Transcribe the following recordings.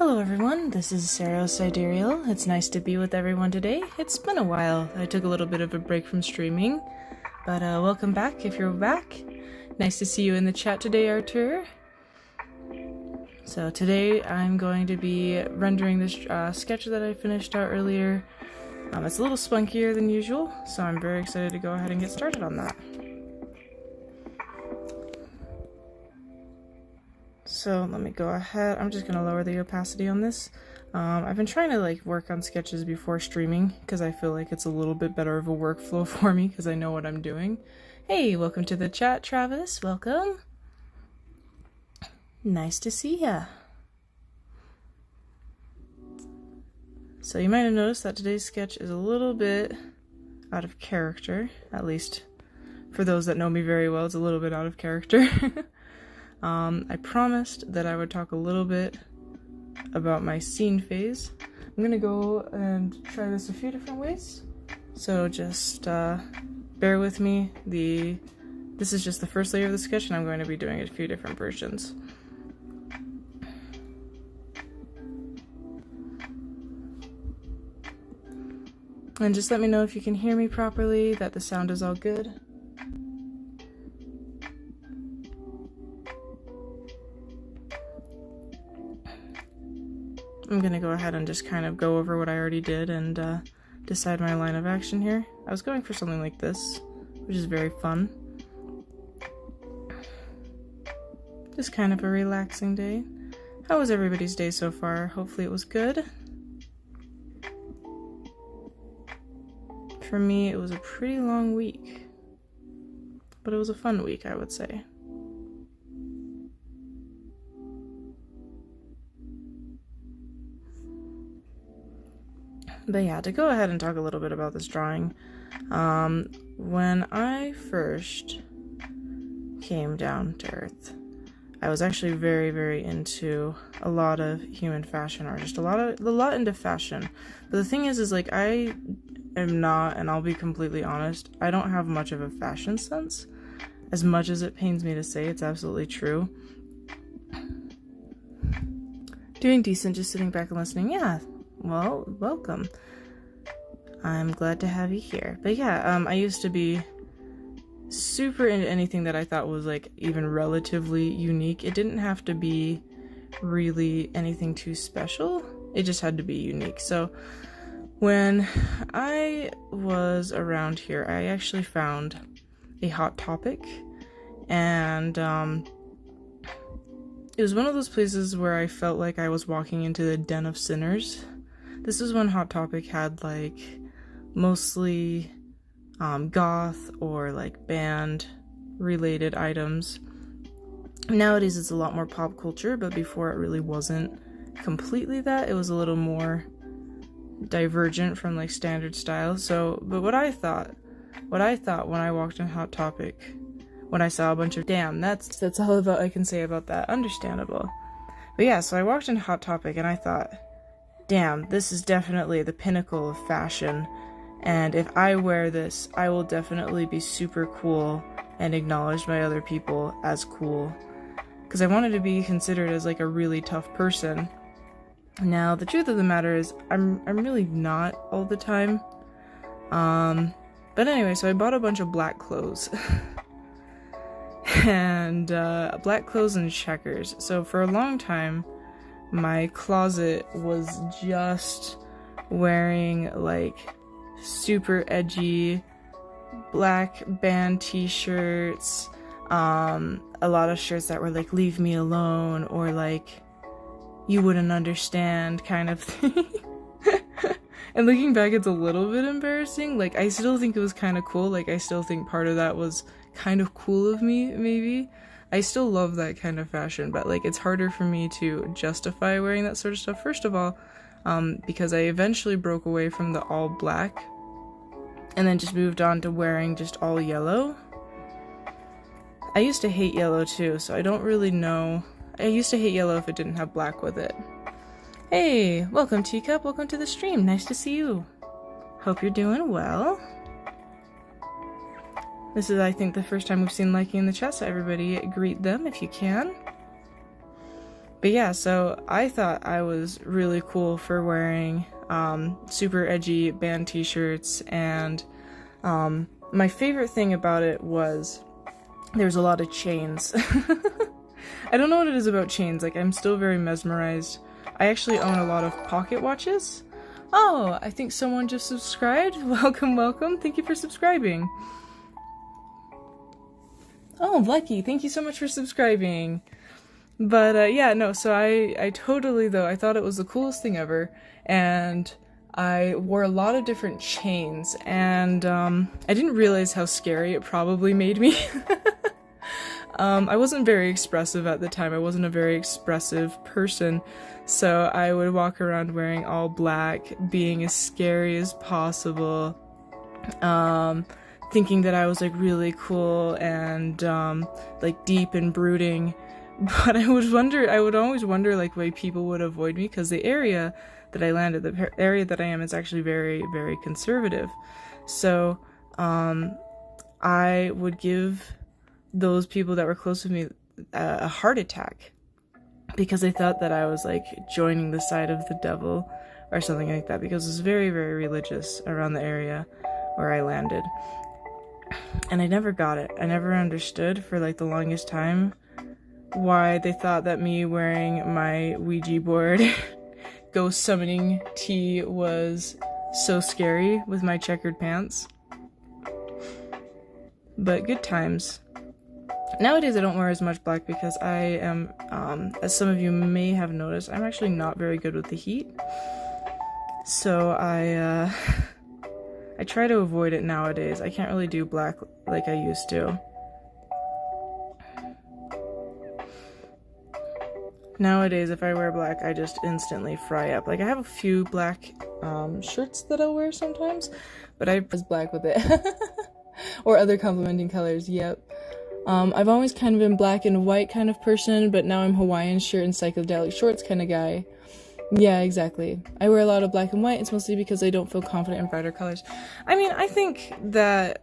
Hello everyone, this is Sero Sidereal. It's nice to be with everyone today. It's been a while. I took a little bit of a break from streaming, but welcome back if you're back. Nice to see you in the chat today, Artur. So today I'm going to be rendering this sketch that I finished out earlier. It's a little spunkier than usual, so I'm very excited to go ahead and get started on that. So let me go ahead. I'm just going to lower the opacity on this. I've been trying to work on sketches before streaming because I feel like it's a little bit better of a workflow for me because I know what I'm doing. Hey, welcome to the chat, Travis. Welcome. Nice to see ya. So you might have noticed that today's sketch is a little bit out of character, at least for those that know me very well, it's a little bit out of character. I promised that I would talk a little bit about my scene phase. I'm gonna go and try this a few different ways, so just bear with me. This is just the first layer of the sketch, and I'm going to be doing a few different versions. And just let me know if you can hear me properly, that the sound is all good. I'm gonna go ahead and just kind of go over what I already did and decide my line of action here. I was going for something like this, which is very fun. Just kind of a relaxing day. How was everybody's day so far? Hopefully it was good. For me, it was a pretty long week, but it was a fun week, I would say. But yeah, to go ahead and talk a little bit about this drawing, when I first came down to Earth, I was actually very, very into a lot of human fashion, or just a lot into fashion. But the thing is I am not, and I'll be completely honest, I don't have much of a fashion sense. As much as it pains me to say, it's absolutely true. Doing decent, just sitting back and listening. Yeah. Well, welcome. I'm glad to have you here. But yeah, I used to be super into anything that I thought was even relatively unique. It didn't have to be really anything too special. It just had to be unique. So when I was around here, I actually found a Hot Topic, and it was one of those places where I felt like I was walking into the den of sinners. This is when Hot Topic had mostly goth or band related items. Nowadays it's a lot more pop culture, but before it really wasn't completely that. It was a little more divergent from standard style. But what I thought when I walked in Hot Topic, when I saw a bunch of that's all about I can say about that. Understandable. But yeah, so I walked in Hot Topic and I thought, damn, this is definitely the pinnacle of fashion, and if I wear this, I will definitely be super cool and acknowledged by other people as cool, because I wanted to be considered as a really tough person. Now, the truth of the matter is, I'm really not all the time. But anyway, so I bought a bunch of black clothes. And black clothes and checkers. So for a long time, my closet was just wearing super edgy black band t-shirts, a lot of shirts that were leave me alone, or you wouldn't understand kind of thing. And looking back, it's a little bit embarrassing. I still think it was kind of cool. I still think part of that was kind of cool of me, maybe. I still love that kind of fashion, but it's harder for me to justify wearing that sort of stuff. First of all, because I eventually broke away from the all black and then just moved on to wearing just all yellow. I used to hate yellow too, so I don't really know. I used to hate yellow if it didn't have black with it. Hey, welcome Teacup, welcome to the stream, nice to see you. Hope you're doing well. This is, I think, the first time we've seen liking in the chat, so everybody greet them if you can. But yeah, so I thought I was really cool for wearing super edgy band t-shirts, and my favorite thing about it was there's a lot of chains. I don't know what it is about chains, like I'm still very mesmerized. I actually own a lot of pocket watches. Oh, I think someone just subscribed. Welcome, welcome. Thank you for subscribing. Oh, Lucky, thank you so much for subscribing. But yeah, no, so I totally, though, I thought it was the coolest thing ever, and I wore a lot of different chains, and I didn't realize how scary it probably made me. I wasn't very expressive at the time. I wasn't a very expressive person, so I would walk around wearing all black, being as scary as possible, thinking that I was like really cool and like deep and brooding. But I would always wonder like why people would avoid me, because the area that I landed, the area that I am, is actually very, very conservative. So I would give those people that were close with me a heart attack, because they thought that I was like joining the side of the devil or something like that, because it was very, very religious around the area where I landed. And I never got it. I never understood for like the longest time why they thought that me wearing my Ouija board ghost summoning tee was so scary with my checkered pants. But good times. Nowadays I don't wear as much black because I am, as some of you may have noticed, I'm actually not very good with the heat. So I try to avoid it nowadays. I can't really do black like I used to. Nowadays, if I wear black, I just instantly fry up. Like, I have a few black shirts that I'll wear sometimes, but I was black with it. Or other complementing colors, yep. I've always kind of been black and white kind of person, but now I'm Hawaiian shirt and psychedelic shorts kind of guy. Yeah, exactly. I wear a lot of black and white. It's mostly because I don't feel confident in brighter colors. I mean, I think that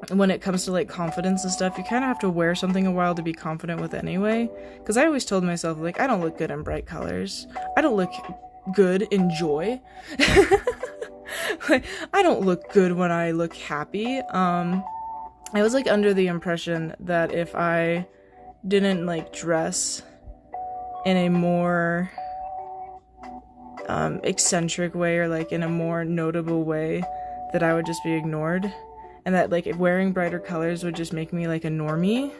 when it comes to like confidence and stuff, you kind of have to wear something a while to be confident with anyway. Because I always told myself, like, I don't look good in bright colors. I don't look good in joy. Like, I don't look good when I look happy. I was like under the impression that if I didn't like dress in a more eccentric way, or like in a more notable way, that I would just be ignored, and that like wearing brighter colors would just make me like a normie.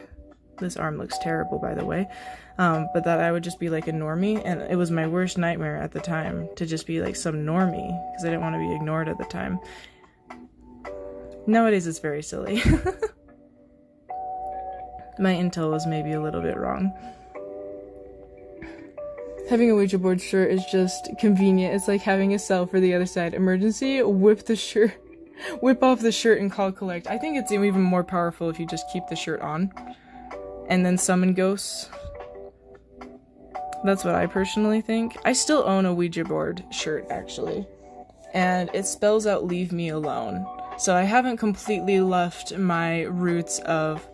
This arm looks terrible, by the way. But that I would just be like a normie, and it was my worst nightmare at the time to just be like some normie, because I didn't want to be ignored at the time. Nowadays it's very silly. My intel was maybe a little bit wrong. Having a Ouija board shirt is just convenient. It's like having a cell for the other side. Emergency, whip off the shirt and call collect. I think it's even more powerful if you just keep the shirt on and then summon ghosts. That's what I personally think. I still own a Ouija board shirt, actually, and it spells out "leave me alone." So I haven't completely left my roots of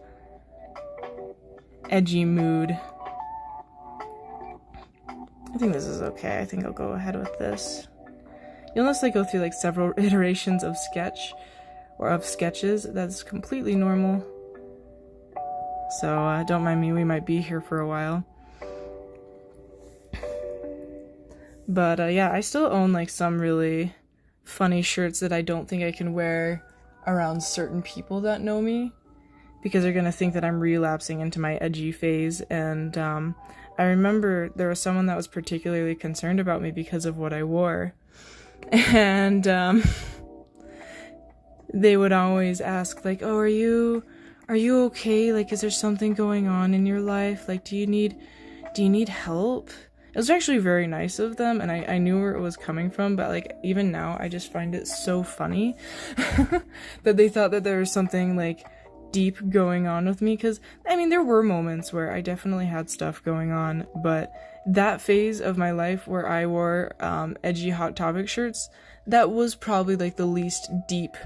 edgy mood. I think this is okay. I think I'll go ahead with this. You'll notice I go through like several iterations of sketch, or of sketches. That's completely normal. So don't mind me, we might be here for a while. But yeah, I still own like some really funny shirts that I don't think I can wear around certain people that know me, because they're gonna think that I'm relapsing into my edgy phase. And I remember there was someone that was particularly concerned about me because of what I wore. And they would always ask like, "Oh, are you okay? Like, is there something going on in your life? Like, do you need help?" It was actually very nice of them, and I knew where it was coming from, but like even now I just find it so funny that they thought that there was something like deep going on with me. Because I mean, there were moments where I definitely had stuff going on, but that phase of my life where I wore edgy Hot Topic shirts, that was probably like the least deep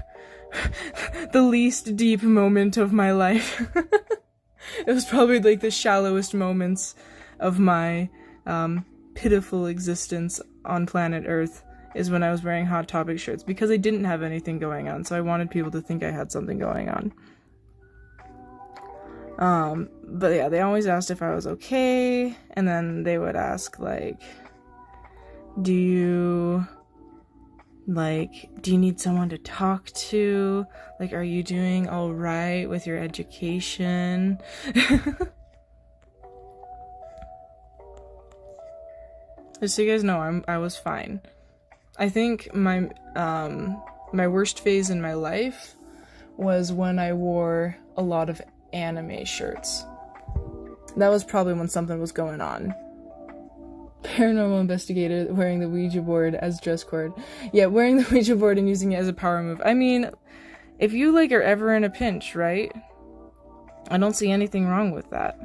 moment of my life. It was probably like the shallowest moments of my pitiful existence on planet Earth is when I was wearing Hot Topic shirts, because I didn't have anything going on, so I wanted people to think I had something going on. But yeah, they always asked if I was okay, and then they would ask, like, do you need someone to talk to? Like, are you doing all right with your education? Just so you guys know, I was fine. I think my worst phase in my life was when I wore a lot of anime shirts. That was probably when something was going on. Paranormal investigator wearing the Ouija board as dress code. Yeah, wearing the Ouija board and using it as a power move. I mean, if you, like, are ever in a pinch, right? I don't see anything wrong with that.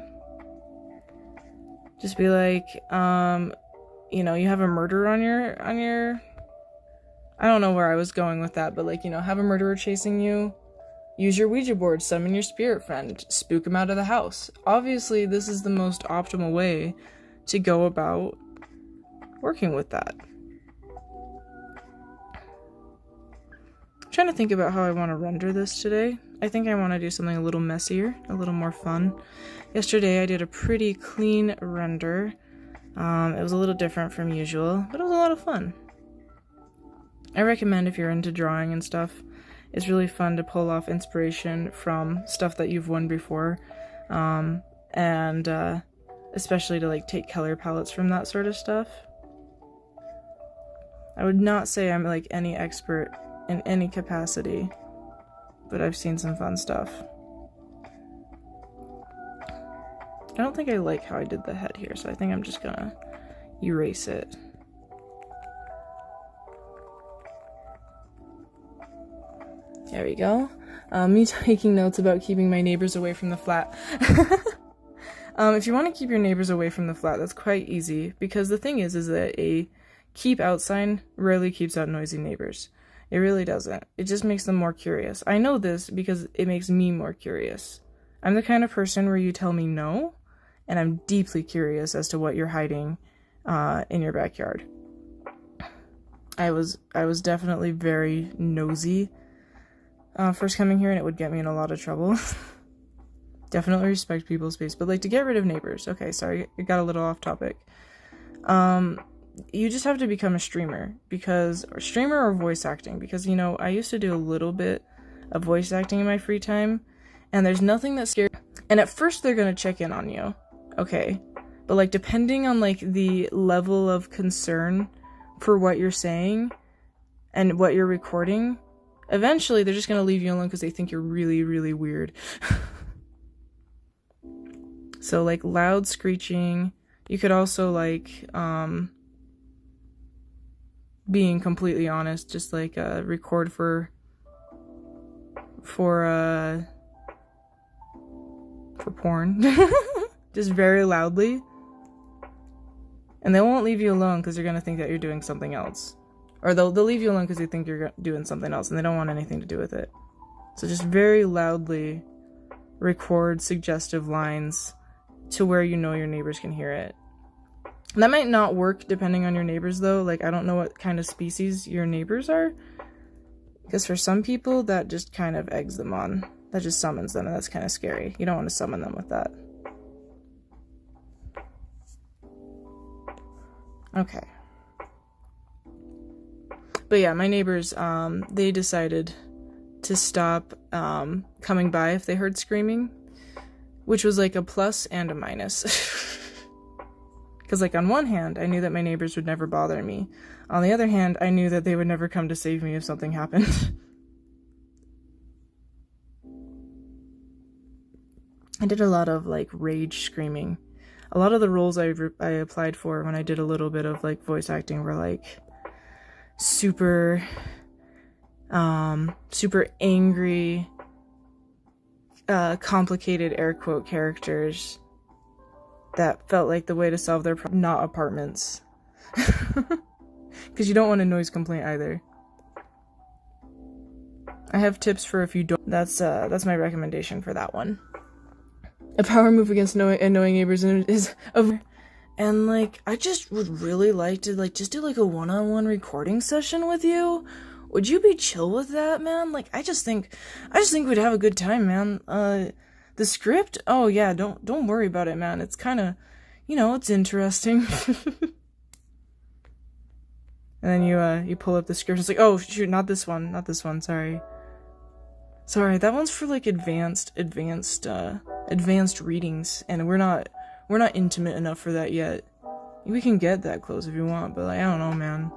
Just be like, you know, you have a murder on your... I don't know where I was going with that, but, like, you know, have a murderer chasing you. Use your Ouija board, summon your spirit friend, spook him out of the house. Obviously, this is the most optimal way to go about working with that. I'm trying to think about how I want to render this today. I think I want to do something a little messier, a little more fun. Yesterday I did a pretty clean render. It was a little different from usual, but it was a lot of fun. I recommend, if you're into drawing and stuff, it's really fun to pull off inspiration from stuff that you've won before, and especially to, like, take color palettes from that sort of stuff. I would not say I'm, like, any expert in any capacity, but I've seen some fun stuff. I don't think I like how I did the head here, so I think I'm just gonna erase it. There we go. Me taking notes about keeping my neighbors away from the flat. If you want to keep your neighbors away from the flat, that's quite easy, because the thing is that a keep out sign rarely keeps out noisy neighbors. It really doesn't. It just makes them more curious. I know this because it makes me more curious. I'm the kind of person where you tell me no, and I'm deeply curious as to what you're hiding in your backyard. I was definitely very nosy first coming here, and it would get me in a lot of trouble. Definitely respect people's space, but, like, to get rid of neighbors. Okay, sorry, it got a little off topic. You just have to become a streamer, or voice acting, because, you know, I used to do a little bit of voice acting in my free time, and there's nothing that scares. And at first they're gonna check in on you, okay, but, like, depending on, like, the level of concern for what you're saying and what you're recording, eventually they're just gonna leave you alone because they think you're really, really weird. So, like, loud screeching. You could also, like, being completely honest, just, like, record for porn. Just very loudly. And they won't leave you alone because they're gonna think that you're doing something else. Or they'll leave you alone because they think you're doing something else and they don't want anything to do with it. So just very loudly record suggestive lines to where you know your neighbors can hear it. And that might not work depending on your neighbors, though. Like, I don't know what kind of species your neighbors are, because for some people that just kind of eggs them on. That just summons them, and that's kind of scary. You don't want to summon them with that. Okay. But yeah, my neighbors, they decided to stop coming by if they heard screaming, which was like a plus and a minus. Because, like, on one hand, I knew that my neighbors would never bother me. On the other hand, I knew that they would never come to save me if something happened. I did a lot of, like, rage screaming. A lot of the roles I applied for when I did a little bit of, like, voice acting were, like, super angry, complicated air quote characters that felt like the way to solve their problem, not apartments. Because you don't want a noise complaint either. I have tips for if you don't. That's my recommendation for that one. A power move against annoying neighbors is over. And, like, I just would really like to, like, just do, like, a one-on-one recording session with you. Would you be chill with that, man? Like, I just think we'd have a good time, man. The script? Oh, yeah, don't worry about it, man. It's kind of, it's interesting. And then you pull up the script. It's like, oh, shoot, not this one, sorry. Sorry, that one's for, like, advanced readings, and we're not intimate enough for that yet. We can get that close if you want, but, like, I don't know, man.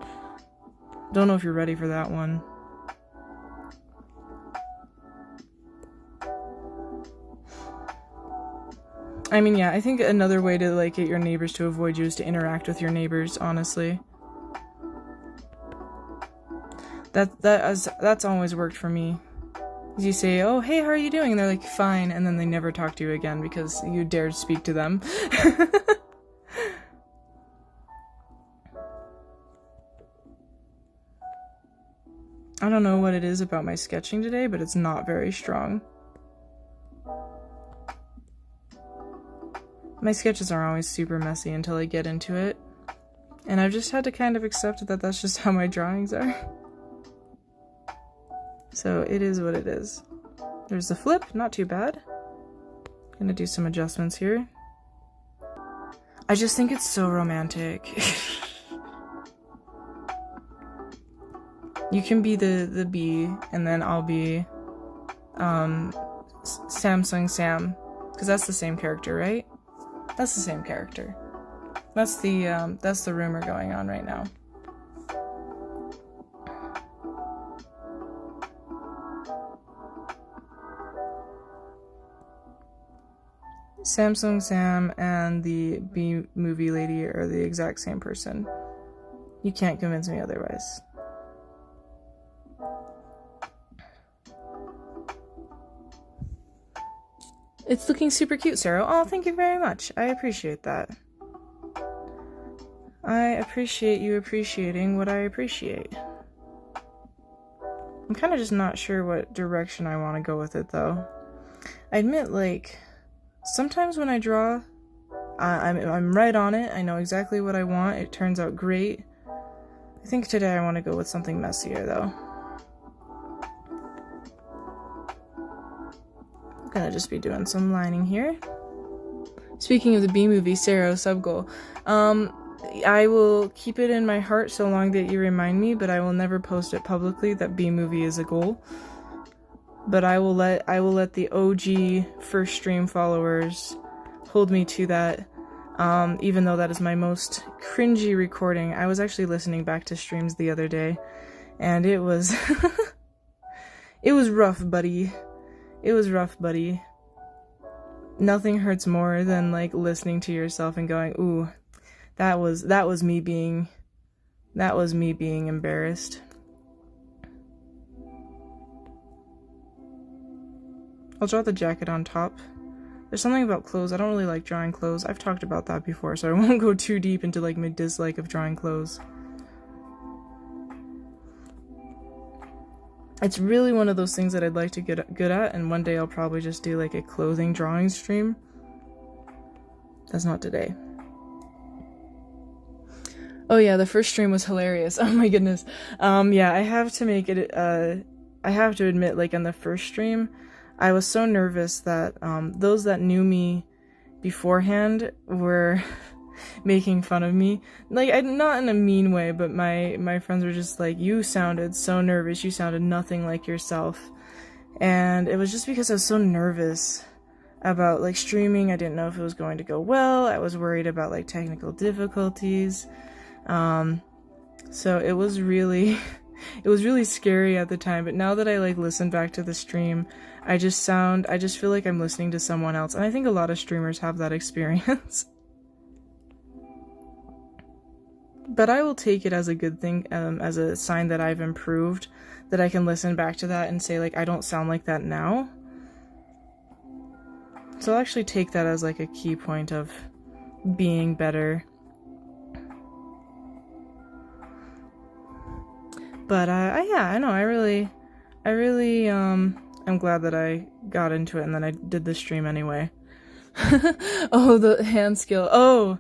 Don't know if you're ready for that one. I mean, yeah, I think another way to, like, get your neighbors to avoid you is to interact with your neighbors, honestly. That's always worked for me. You say, oh, hey, how are you doing? And they're like, fine, and then they never talk to you again because you dared speak to them. I don't know what it is about my sketching today, but it's not very strong. My sketches are always super messy until I get into it, and I've just had to kind of accept that that's just how my drawings are. So it is what it is. There's the flip, not too bad. Gonna do some adjustments here. I just think it's so romantic. You can be the bee, and then I'll be Samsung Sam, because that's the same character, right? That's the same character. That's the rumor going on right now. Samsung Sam and the B movie lady are the exact same person. You can't convince me otherwise. It's looking super cute, Sero. Oh, thank you very much. I appreciate that. I appreciate you appreciating what I appreciate. I'm kind of just not sure what direction I want to go with it, though. I admit, like, sometimes when I draw, I'm right on it. I know exactly what I want. It turns out great. I think today I want to go with something messier, though. I'm gonna just be doing some lining here. Speaking of the B movie, Sero sub-goal. I will keep it in my heart so long that you remind me, but I will never post it publicly that B movie is a goal. But I will let the OG first stream followers hold me to that, even though that is my most cringy recording. I was actually listening back to streams the other day, and it was it was rough, buddy. It was rough, buddy. Nothing hurts more than, like, listening to yourself and going, ooh, that was me being embarrassed. I'll draw the jacket on top. There's something about clothes. I don't really like drawing clothes. I've talked about that before, so I won't go too deep into, like, my dislike of drawing clothes. It's really one of those things that I'd like to get good at, and one day I'll probably just do, like, a clothing drawing stream. That's not today. Oh yeah, the first stream was hilarious. Oh my goodness. Yeah, I have to make it, I have to admit, like, on the first stream, I was so nervous that, those that knew me beforehand were making fun of me. Like, not in a mean way, but my friends were just like, you sounded so nervous, you sounded nothing like yourself. And it was just because I was so nervous about, like, streaming. I didn't know if it was going to go well. I was worried about, like, technical difficulties. So it was really scary at the time, but now that I, like, listen back to the stream, I just feel like I'm listening to someone else, and I think a lot of streamers have that experience. But I will take it as a good thing, as a sign that I've improved, that I can listen back to that and say, like, I don't sound like that now. So I'll actually take that as, like, a key point of being better. But, yeah, I know, I really, I'm glad that I got into it and then I did the stream anyway. Oh, the hand skill. Oh,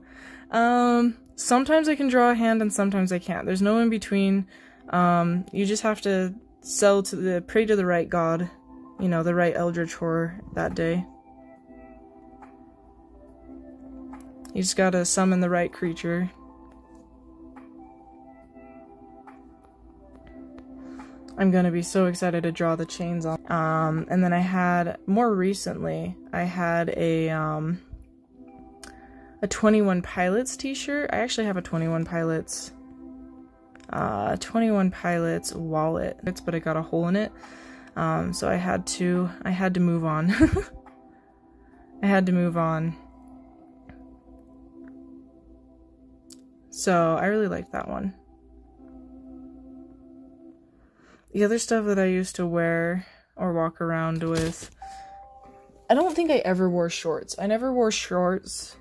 Sometimes I can draw a hand and sometimes I can't. There's no in between. You just have to pray to the right god, you know, the right eldritch horror that day. You just gotta summon the right creature. I'm gonna be so excited to draw the chains on. And then I had, more recently, I had a 21 Pilots t-shirt. I actually have a 21 Pilots wallet, but it got a hole in it. So I had to move on. I had to move on. So I really liked that one. The other stuff that I used to wear or walk around with, I don't think I ever wore shorts. I never wore shorts,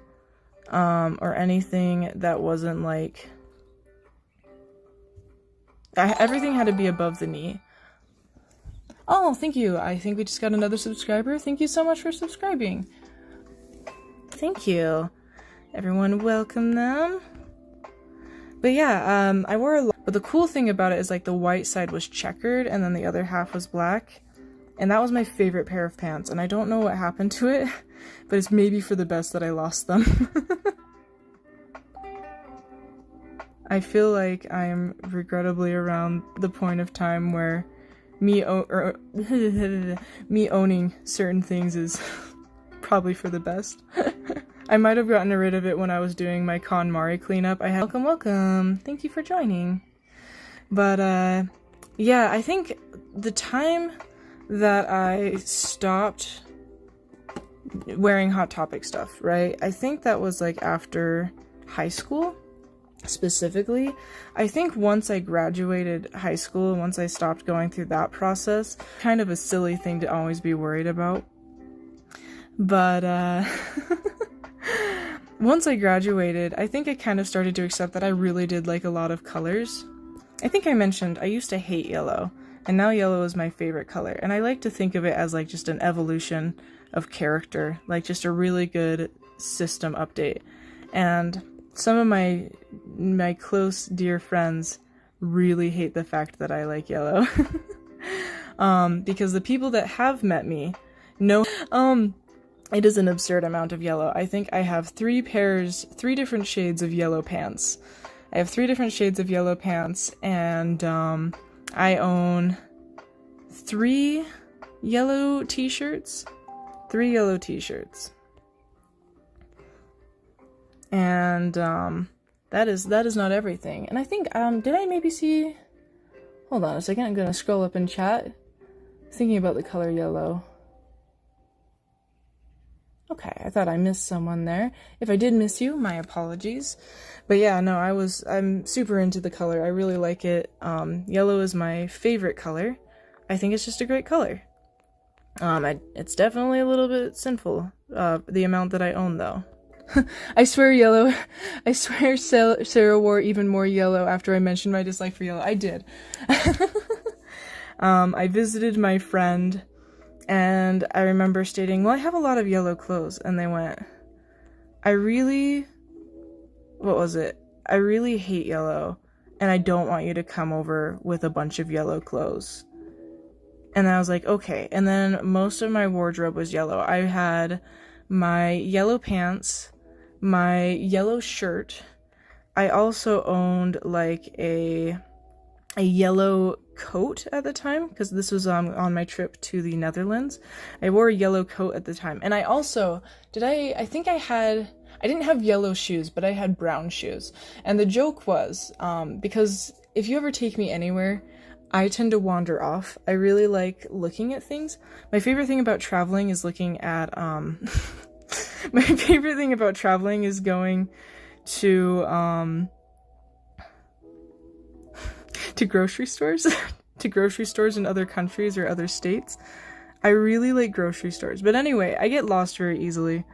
or anything that wasn't like, everything had to be above the knee. Oh, thank you. I think we just got another subscriber. Thank you so much for subscribing. Thank you. Everyone welcome them. But yeah, I wore a lot. But the cool thing about it is like the white side was checkered and then the other half was black. And that was my favorite pair of pants. And I don't know what happened to it, but it's maybe for the best that I lost them. I feel like I'm regrettably around the point of time where me owning certain things is probably for the best. I might have gotten rid of it when I was doing my KonMari cleanup. Welcome. Thank you for joining. But, yeah, I think the time that I stopped wearing Hot Topic stuff, right? I think that was, like, after high school, specifically. I think once I graduated high school, once I stopped going through that process, kind of a silly thing to always be worried about. But, once I graduated, I think I kind of started to accept that I really did like a lot of colors. I think I mentioned I used to hate yellow, and now yellow is my favorite color. And I like to think of it as like just an evolution of character, like just a really good system update. And some of my close, dear friends really hate the fact that I like yellow. Because the people that have met me know, it is an absurd amount of yellow. I think I have 3 different shades of yellow pants. I have 3 different shades of yellow pants, and I own 3 yellow t-shirts. 3 yellow t-shirts. And that is not everything. And I think, did I maybe see... Hold on a second, I'm gonna scroll up in chat. Thinking about the color yellow. Okay, I thought I missed someone there. If I did miss you, my apologies. But yeah, no, I'm super into the color. I really like it. Yellow is my favorite color. I think it's just a great color. It's definitely a little bit sinful, the amount that I own though. I swear Sero wore even more yellow after I mentioned my dislike for yellow. I did. I visited my friend, and I remember stating, well, I have a lot of yellow clothes. And they went, I really hate yellow, and I don't want you to come over with a bunch of yellow clothes. And I was like, okay. And then most of my wardrobe was yellow. I had my yellow pants, my yellow shirt. I also owned like a yellow coat at the time, because this was on my trip to the Netherlands. I wore a yellow coat at the time. And I also, I didn't have yellow shoes, but I had brown shoes. And the joke was, because if you ever take me anywhere, I tend to wander off. I really like looking at things. My favorite thing about traveling is looking at, my favorite thing about traveling is going to grocery stores, to grocery stores in other countries or other states. I really like grocery stores. But anyway, I get lost very easily,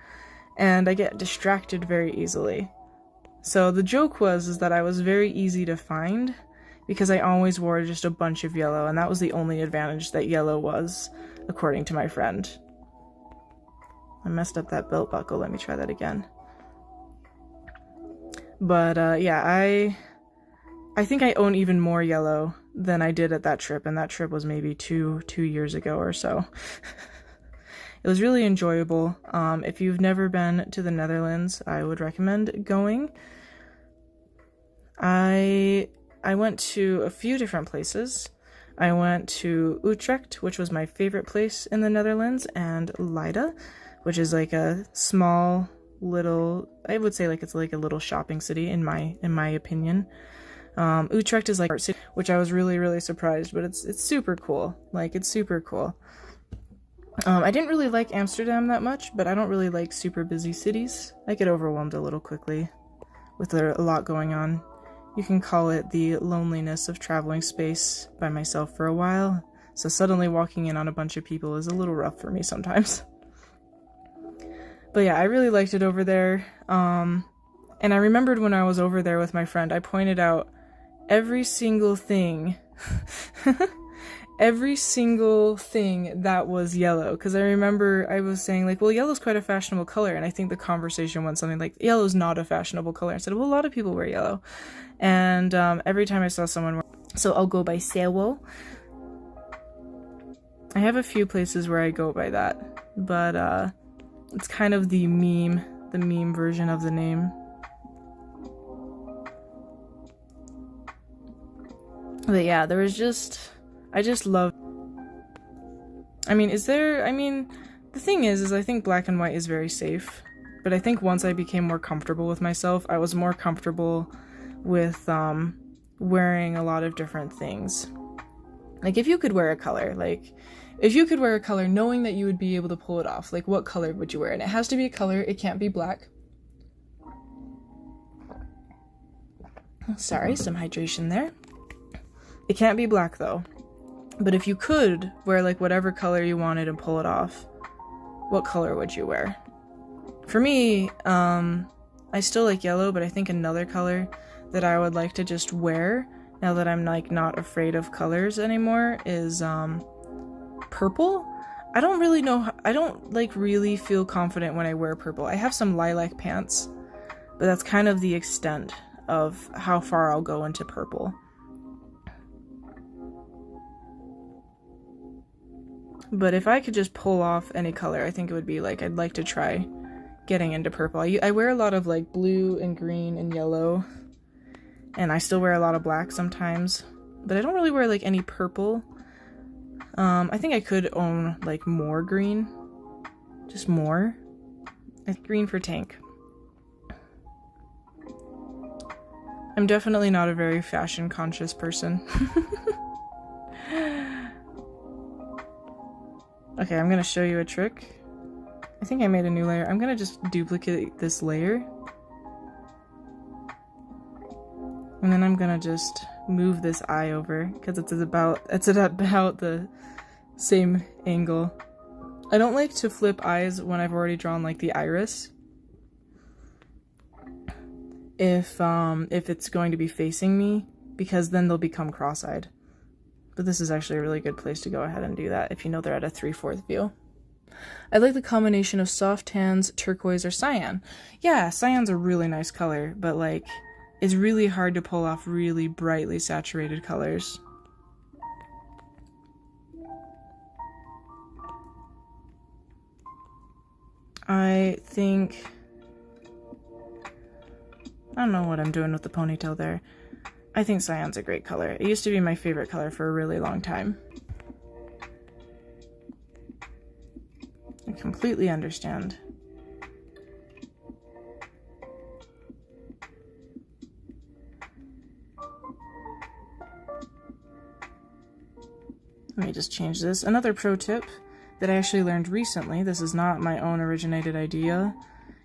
and I get distracted very easily. So the joke is that I was very easy to find, because I always wore just a bunch of yellow, and that was the only advantage that yellow was, according to my friend. I messed up that belt buckle. Let me try that again. But yeah, I think I own even more yellow than I did at that trip, and that trip was maybe two years ago or so. It was really enjoyable. If you've never been to the Netherlands, I would recommend going. I went to a few different places. I went to Utrecht, which was my favorite place in the Netherlands, and Leiden, which is like a small little, I would say like it's like a little shopping city in my opinion. Utrecht is like art city, which I was really surprised, but it's super cool. Like, it's super cool. I didn't really like Amsterdam that much, but I don't really like super busy cities. I get overwhelmed a little quickly with a lot going on. You can call it the loneliness of traveling space by myself for a while, so suddenly walking in on a bunch of people is a little rough for me sometimes. But yeah, I really liked it over there. And I remembered when I was over there with my friend, I pointed out every single thing every single thing that was yellow, because I remember I was saying like, well, yellow's quite a fashionable color, and I think the conversation went something like, yellow's not a fashionable color. I said, well, a lot of people wear yellow. And every time I saw someone wear, so I'll go by Sero. I have a few places where I go by that, but it's kind of the meme version of the name. But yeah, there was just, I just love, the thing is I think black and white is very safe, but I think once I became more comfortable with myself, I was more comfortable with wearing a lot of different things. Like, if you could wear a color, knowing that you would be able to pull it off, like, what color would you wear? And it has to be a color, it can't be black. Sorry, some hydration there. It can't be black though. But if you could wear like whatever color you wanted and pull it off, what color would you wear? For me, I still like yellow, but I think another color that I would like to just wear, now that I'm like not afraid of colors anymore, is purple. I don't really know, I don't like really feel confident when I wear purple. I have some lilac pants, but that's kind of the extent of how far I'll go into purple. But if I could just pull off any color, I think it would be like, I'd like to try getting into purple. I wear a lot of like blue and green and yellow, and I still wear a lot of black sometimes, but I don't really wear like any purple. I think I could own like more green, just more. Green for tank. I'm definitely not a very fashion conscious person. Okay, I'm gonna show you a trick. I think I made a new layer. I'm gonna just duplicate this layer. And then I'm gonna just move this eye over, because it's at about the same angle. I don't like to flip eyes when I've already drawn like the iris. If it's going to be facing me, because then they'll become cross-eyed. But this is actually a really good place to go ahead and do that if you know they're at a 3/4 view. I like the combination of soft tans, turquoise, or cyan. Yeah, cyan's a really nice color, but like, it's really hard to pull off really brightly saturated colors. I don't know what I'm doing with the ponytail there. I think cyan's a great color. It used to be my favorite color for a really long time. I completely understand. Let me just change this. Another pro tip that I actually learned recently, this is not my own originated idea,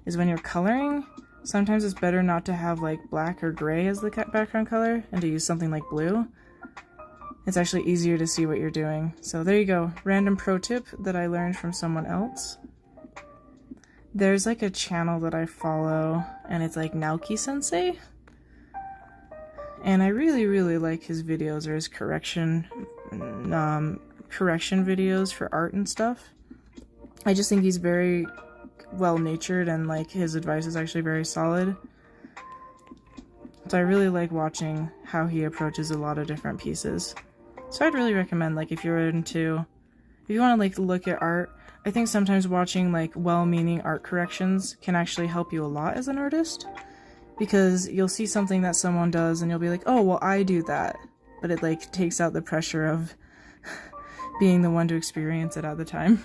is when you're coloring, sometimes it's better not to have like black or gray as the background color and to use something like blue. It's actually easier to see what you're doing. So there you go, random pro tip that I learned from someone else. There's like a channel that I follow, and it's like Naoki Sensei. And I really like his videos, or his correction videos for art and stuff. I just think he's very well-natured, and like his advice is actually very solid. So I really like watching how he approaches a lot of different pieces. So I'd really recommend, like, if you want to like look at art, I think sometimes watching like well-meaning art corrections can actually help you a lot as an artist, because you'll see something that someone does and you'll be like, oh, well, I do that, but it like takes out the pressure of being the one to experience it at the time.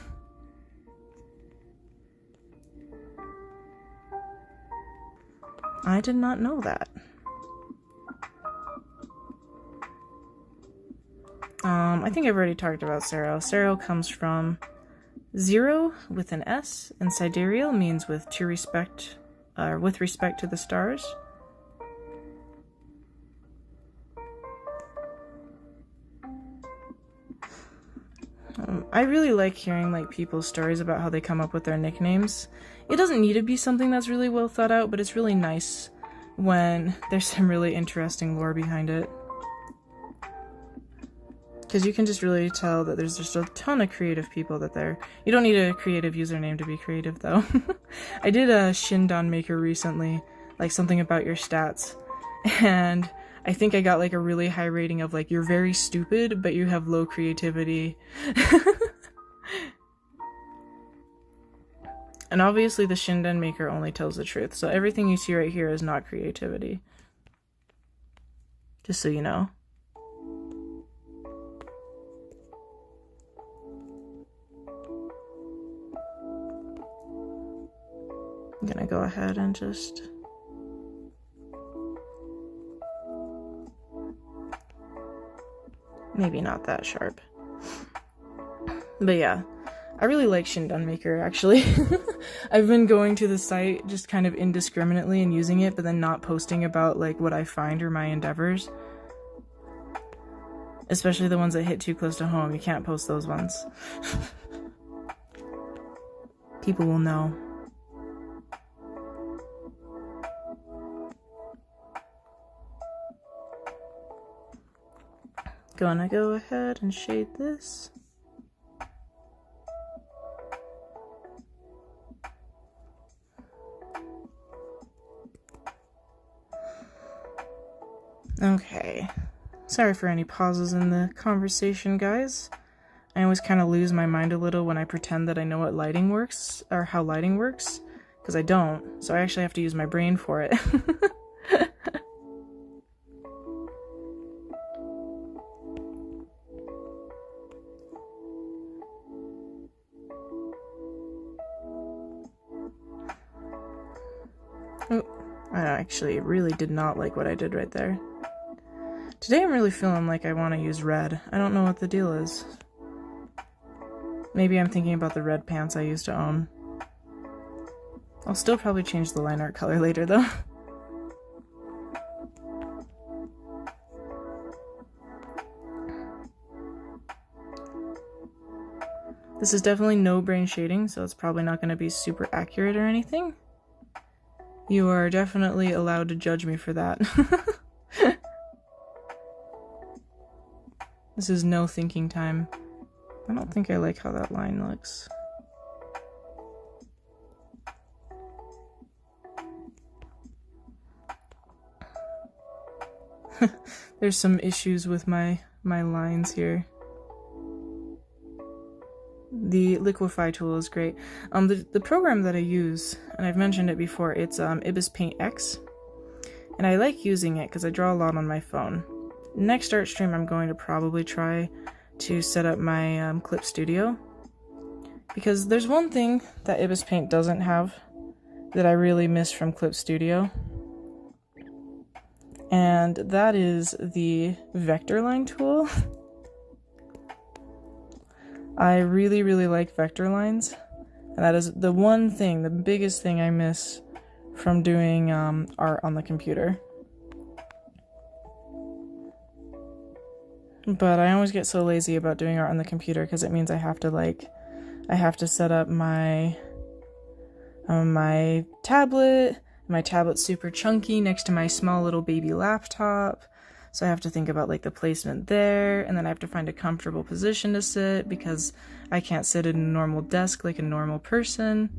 I did not know that. I think I've already talked about Sero. Sero comes from zero with an S, and sidereal means with respect to the stars. I really like hearing like people's stories about how they come up with their nicknames. It doesn't need to be something that's really well thought out, but it's really nice when there's some really interesting lore behind it. Because you can just really tell that there's just a ton of creative people that there. You don't need a creative username to be creative, though. I did a Condone maker recently, like something about your stats, and I think I got like a really high rating of like, you're very stupid, but you have low creativity. And obviously the Condone maker only tells the truth, so everything you see right here is not creativity. Just so you know. I'm gonna go ahead and just... maybe not that sharp. But yeah, I really like Condone Maker, actually. I've been going to the site just kind of indiscriminately and using it, but then not posting about like what I find or my endeavors. Especially the ones that hit too close to home. You can't post those ones. People will know. Gonna go ahead and shade this. Okay. Sorry for any pauses in the conversation, guys. I always kind of lose my mind a little when I pretend that I know what lighting works, or how lighting works, because I don't, so I actually have to use my brain for it. Oh, I actually really did not like what I did right there. Today I'm really feeling like I want to use red. I don't know what the deal is. Maybe I'm thinking about the red pants I used to own. I'll still probably change the line art color later though. This is definitely no brain shading, so it's probably not going to be super accurate or anything. You are definitely allowed to judge me for that. This is no thinking time. I don't think I like how that line looks. There's some issues with my lines here. The liquify tool is great. The program that I use, and I've mentioned it before, it's Ibis Paint X, and I like using it because I draw a lot on my phone. Next art stream, I'm going to probably try to set up my Clip Studio, because there's one thing that Ibis Paint doesn't have that I really miss from Clip Studio, and that is the vector line tool. I really, really like vector lines, and that is the one thing, the biggest thing I miss from doing art on the computer. But I always get so lazy about doing art on the computer because it means I have to set up my my tablet. My tablet's super chunky next to my small little baby laptop. So I have to think about like the placement there, and then I have to find a comfortable position to sit because I can't sit at a normal desk like a normal person.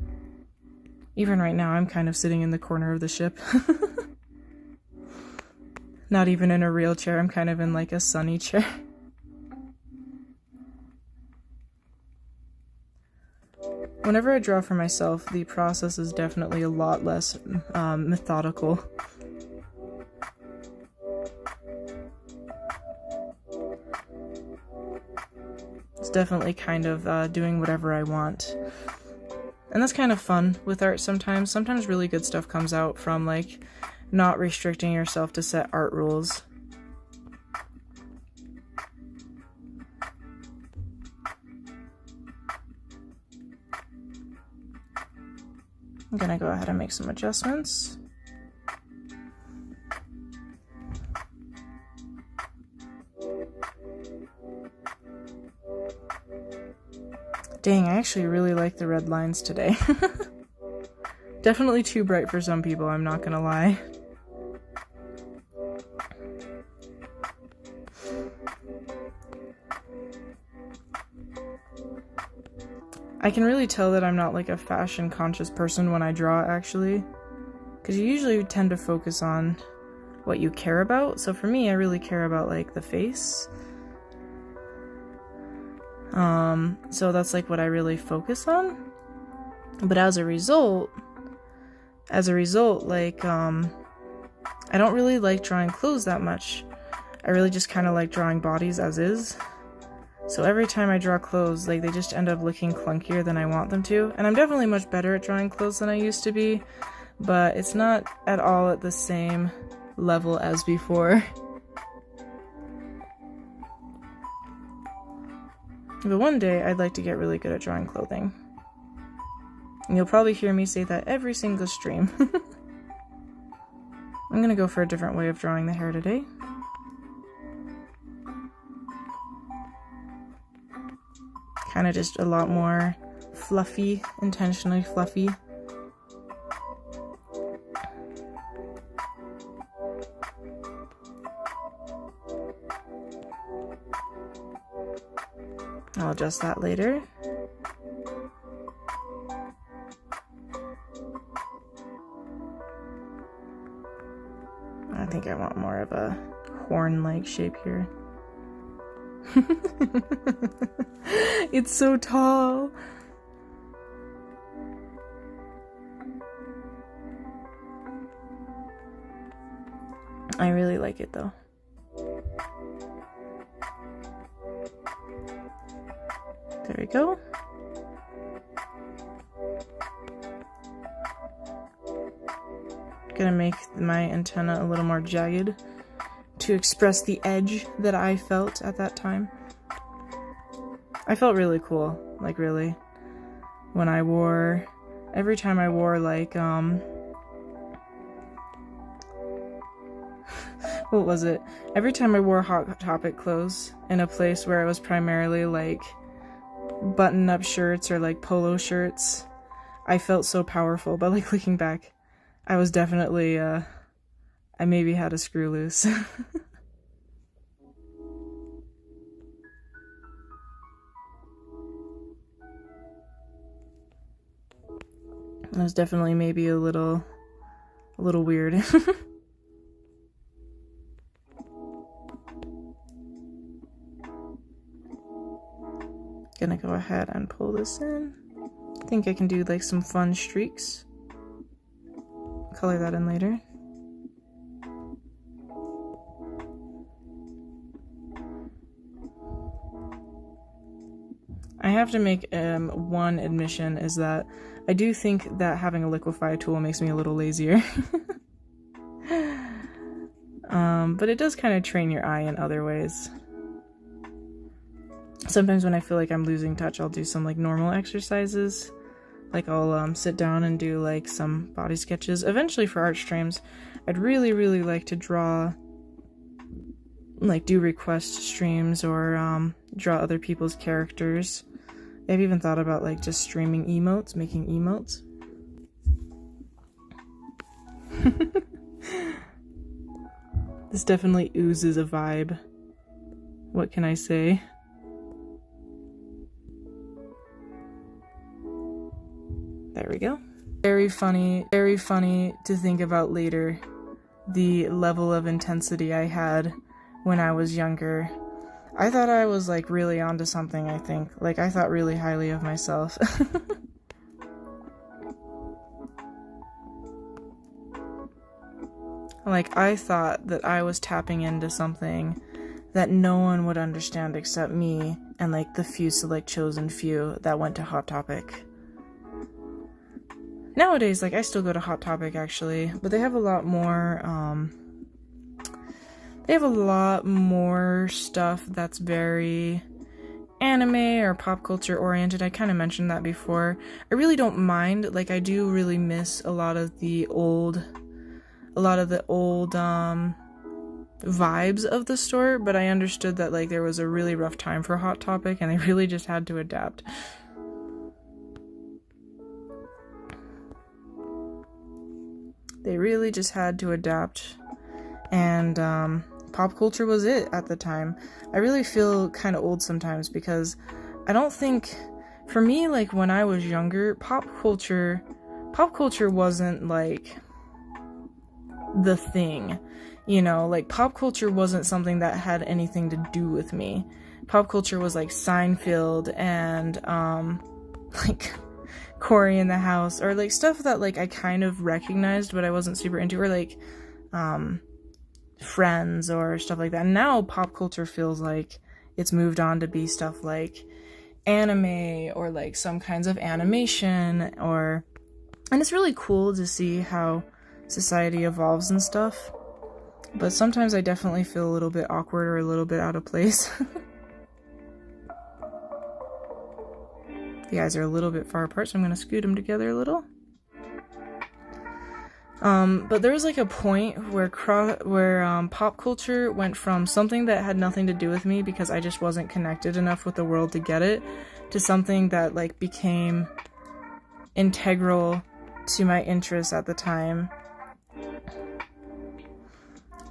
Even right now, I'm kind of sitting in the corner of the ship. Not even in a real chair, I'm kind of in like a sunny chair. Whenever I draw for myself, the process is definitely a lot less methodical. It's definitely kind of doing whatever I want. And that's kind of fun with art sometimes. Sometimes really good stuff comes out from like not restricting yourself to set art rules. I'm gonna go ahead and make some adjustments. Dang, I actually really like the red lines today. Definitely too bright for some people, I'm not gonna lie. I can really tell that I'm not like a fashion conscious person when I draw, actually, because you usually tend to focus on what you care about. So for me, I really care about like the face. So that's like what I really focus on. But as a result, like, I don't really like drawing clothes that much. I really just kind of like drawing bodies as is. So every time I draw clothes, like, they just end up looking clunkier than I want them to. And I'm definitely much better at drawing clothes than I used to be, but it's not at all at the same level as before. But one day, I'd like to get really good at drawing clothing. And you'll probably hear me say that every single stream. I'm gonna go for a different way of drawing the hair today. Kind of just a lot more fluffy, intentionally fluffy. I'll adjust that later. I think I want more of a horn-like shape here. It's so tall. I really like it though. There we go. Gonna make my antenna a little more jagged to express the edge that I felt at that time. I felt really cool, like really, when I wore, every time I wore like, what was it? Every time I wore Hot Topic clothes in a place where it was primarily like button-up shirts or like polo shirts, I felt so powerful. But like looking back, I was definitely, I maybe had a screw loose. It was definitely maybe a little weird. Gonna go ahead and pull this in. I think I can do like some fun streaks. Color that in later. I have to make one admission, is that I do think that having a liquify tool makes me a little lazier. But it does kind of train your eye in other ways. Sometimes when I feel like I'm losing touch, I'll do some like normal exercises. Like I'll sit down and do like some body sketches. Eventually for art streams, I'd really like to draw, like do request streams or draw other people's characters. I've even thought about like just streaming emotes, making emotes. This definitely oozes a vibe. What can I say? There we go. Very funny to think about later the level of intensity I had when I was younger. I thought I was like really onto something, I think. Like I thought really highly of myself. Like I thought that I was tapping into something that no one would understand except me and like the few select chosen few that went to Hot Topic. Nowadays, like I still go to Hot Topic actually, but they have a lot more stuff that's very anime or pop culture oriented. I kind of mentioned that before. I really don't mind. Like I do really miss a lot of the old vibes of the store, but I understood that like there was a really rough time for Hot Topic and they really just had to adapt. They really just had to adapt, and pop culture was it at the time. I really feel kind of old sometimes because I don't think, for me, like when I was younger, pop culture wasn't like the thing, you know, like pop culture wasn't something that had anything to do with me. Pop culture was like Seinfeld and like Corey in the House, or like stuff that like I kind of recognized but I wasn't super into, or like Friends or stuff like that. And now pop culture feels like it's moved on to be stuff like anime or like some kinds of animation, and it's really cool to see how society evolves and stuff, but sometimes I definitely feel a little bit awkward or a little bit out of place. The eyes are a little bit far apart, so I'm going to scoot them together a little. But there was like a point where pop culture went from something that had nothing to do with me because I just wasn't connected enough with the world to get it, to something that like became integral to my interests at the time.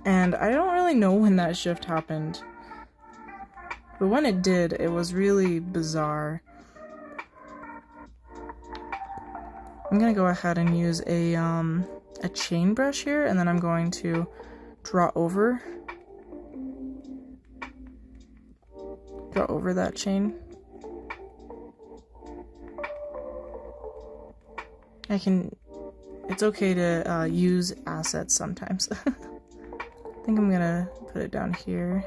And I don't really know when that shift happened, but when it did, it was really bizarre. I'm gonna go ahead and use a chain brush here, and then I'm going to draw over that chain. It's okay to use assets sometimes. I think I'm gonna put it down here,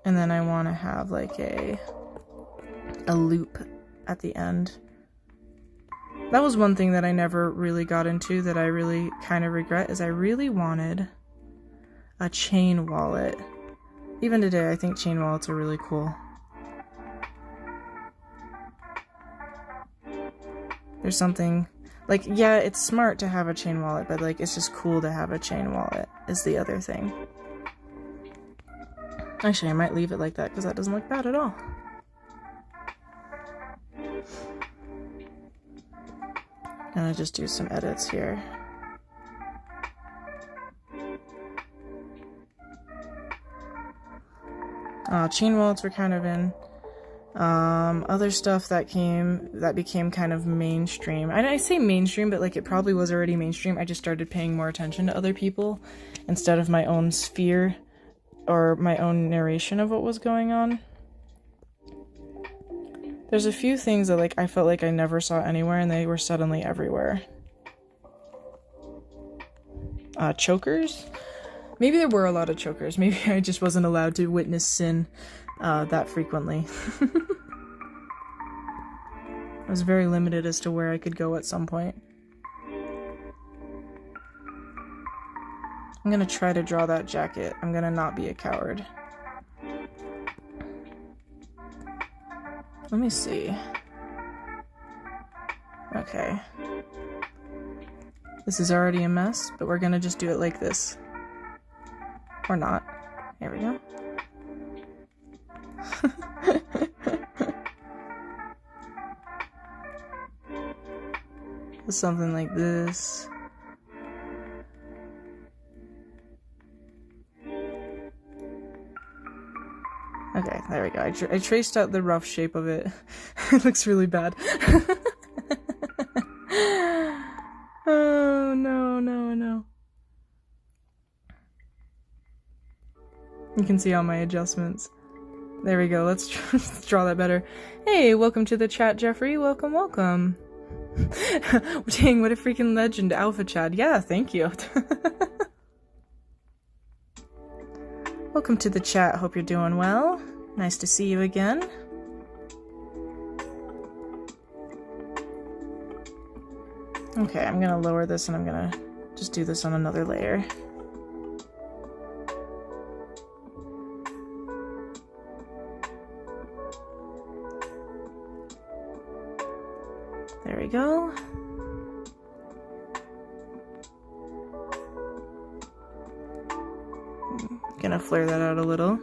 and then I want to have like a loop at the end. That was one thing that I never really got into that I really kind of regret, is I really wanted a chain wallet. Even today, I think chain wallets are really cool. There's something, like, yeah, it's smart to have a chain wallet, but like, it's just cool to have a chain wallet is the other thing. Actually, I might leave it like that because that doesn't look bad at all. Gonna just do some edits here. Chain wallets were kind of in. Other stuff that became kind of mainstream. I say mainstream, but like it probably was already mainstream. I just started paying more attention to other people instead of my own sphere or my own narration of what was going on. There's a few things that like I felt like I never saw anywhere, and they were suddenly everywhere. Chokers? Maybe there were a lot of chokers. Maybe I just wasn't allowed to witness sin that frequently. I was very limited as to where I could go at some point. I'm gonna try to draw that jacket. I'm gonna not be a coward. Let me see. Okay. This is already a mess, but we're gonna just do it like this. Or not. There we go. Something like this. Okay, there we go. I traced out the rough shape of it. It looks really bad. Oh, no, no, no. You can see all my adjustments. There we go, let's draw that better. Hey, welcome to the chat, Jeffrey. Welcome, welcome. Dang, what a freaking legend, Alpha Chad. Yeah, thank you. Welcome to the chat, hope you're doing well. Nice to see you again. Okay, I'm gonna lower this and I'm gonna just do this on another layer. There we go. Gonna flare that out a little.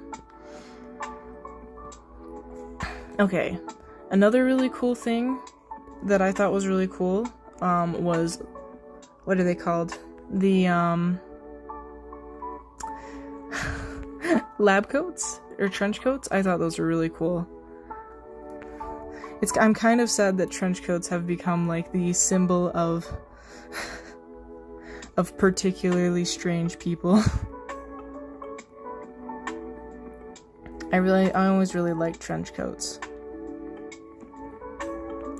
Okay, another really cool thing that I thought was really cool was, what are they called? The lab coats or trench coats. I thought those were really cool. I'm kind of sad that trench coats have become like the symbol of particularly strange people. I always really liked trench coats.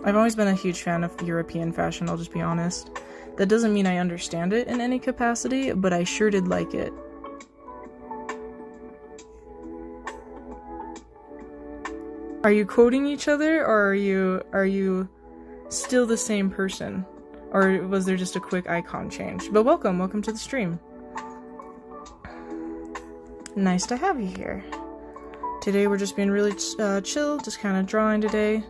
I've always been a huge fan of European fashion, I'll just be honest. That doesn't mean I understand it in any capacity, but I sure did like it. Are you quoting each other, or are you still the same person? Or was there just a quick icon change? But welcome to the stream. Nice to have you here. Today we're just being really chill, just kind of drawing today.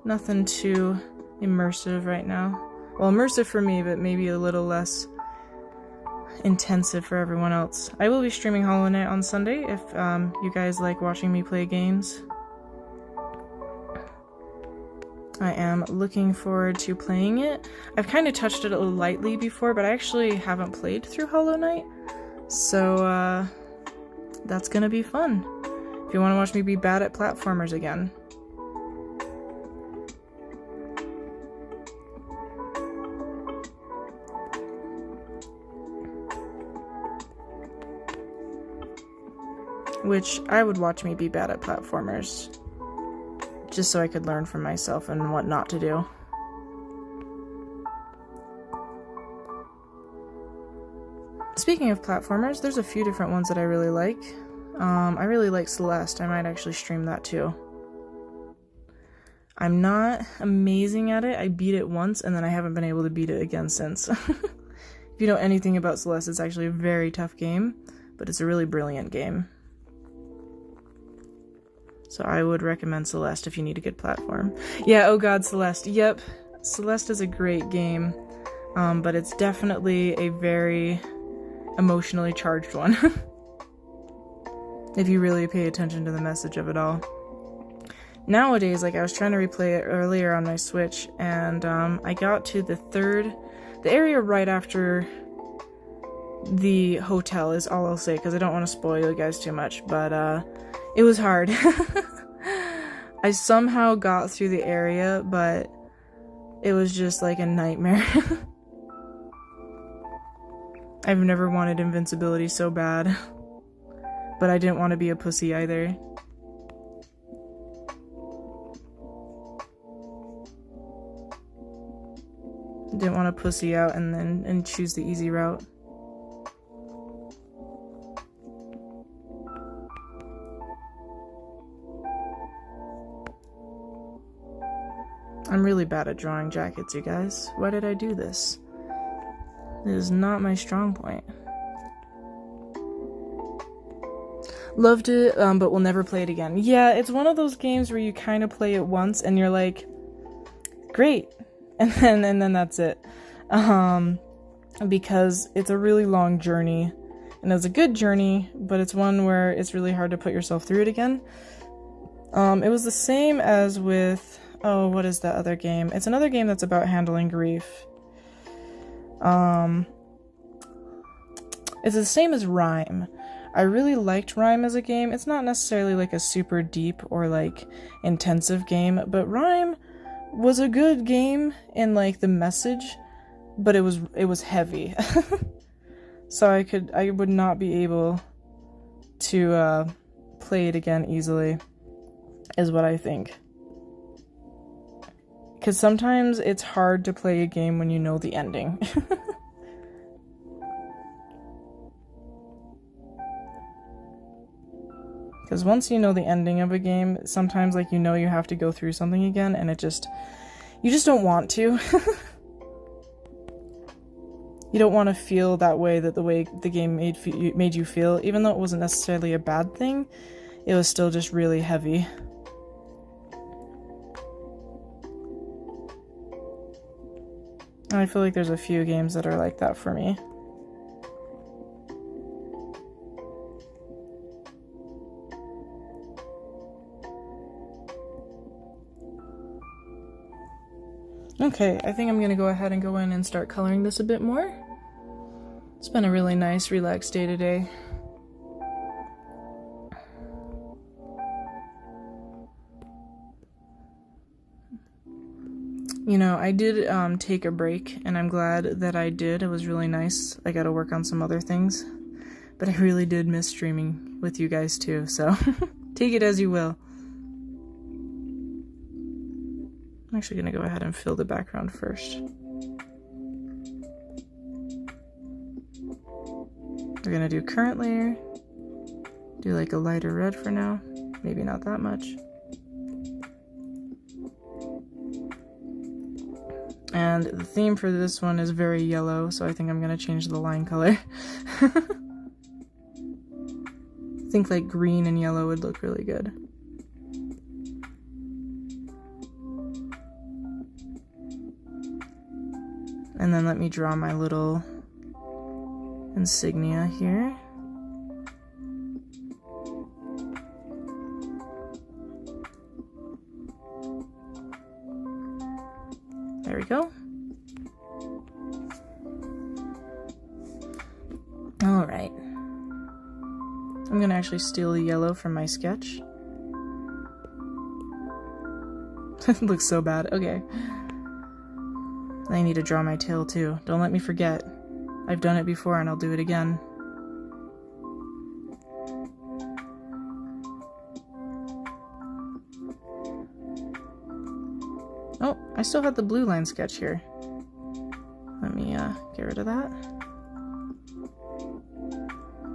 Nothing too immersive right now. Well, immersive for me, but maybe a little less intensive for everyone else. I will be streaming Hollow Knight on Sunday if you guys like watching me play games. I am looking forward to playing it. I've kind of touched it a little lightly before, but I actually haven't played through Hollow Knight. So, that's gonna be fun. If you want to watch me be bad at platformers again. Which, I would watch me be bad at platformers. Just so I could learn from myself and what not to do. Speaking of platformers, there's a few different ones that I really like. I really like Celeste. I might actually stream that too. I'm not amazing at it. I beat it once and then I haven't been able to beat it again since. If you know anything about Celeste, it's actually a very tough game, but it's a really brilliant game. So I would recommend Celeste if you need a good platform. Yeah, oh god, Celeste. Yep, Celeste is a great game, but it's definitely a very emotionally charged one. If you really pay attention to the message of it all. Nowadays, like I was trying to replay it earlier on my Switch, and I got to the area right after the hotel is all I'll say, because I don't want to spoil you guys too much, but it was hard. I somehow got through the area, but it was just like a nightmare. I've never wanted invincibility so bad. But I didn't want to be a pussy either. Didn't want to pussy out and choose the easy route. I'm really bad at drawing jackets, you guys. Why did I do this? It is not my strong point. Loved it, but will never play it again. Yeah, it's one of those games where you kind of play it once and you're like, great, and then that's it. Because it's a really long journey, and it's a good journey, but it's one where it's really hard to put yourself through it again. It was the same as with, oh, what is that other game? It's another game that's about handling grief. It's the same as Rhyme. I really liked Rhyme as a game. It's not necessarily like a super deep or like intensive game, but Rhyme was a good game in like the message, but it was heavy. So I would not be able to play it again easily, is what I think. Because sometimes it's hard to play a game when you know the ending. Because once you know the ending of a game, sometimes, like, you know you have to go through something again, and you just don't want to. You don't want to feel that way, that the way the game made you feel, even though it wasn't necessarily a bad thing, it was still just really heavy. And I feel like there's a few games that are like that for me. Okay, I think I'm going to go ahead and go in and start coloring this a bit more. It's been a really nice, relaxed day today. You know, I did take a break, and I'm glad that I did. It was really nice. I got to work on some other things. But I really did miss streaming with you guys too, so take it as you will. I'm actually going to go ahead and fill the background first. We're going to do current layer, do like a lighter red for now, maybe not that much. And the theme for this one is very yellow, so I think I'm going to change the line color. I think like green and yellow would look really good. And then let me draw my little insignia here. There we go. All right. I'm gonna actually steal the yellow from my sketch. It looks so bad. Okay. I need to draw my tail too. Don't let me forget. I've done it before and I'll do it again. Oh, I still have the blue line sketch here. Let me get rid of that.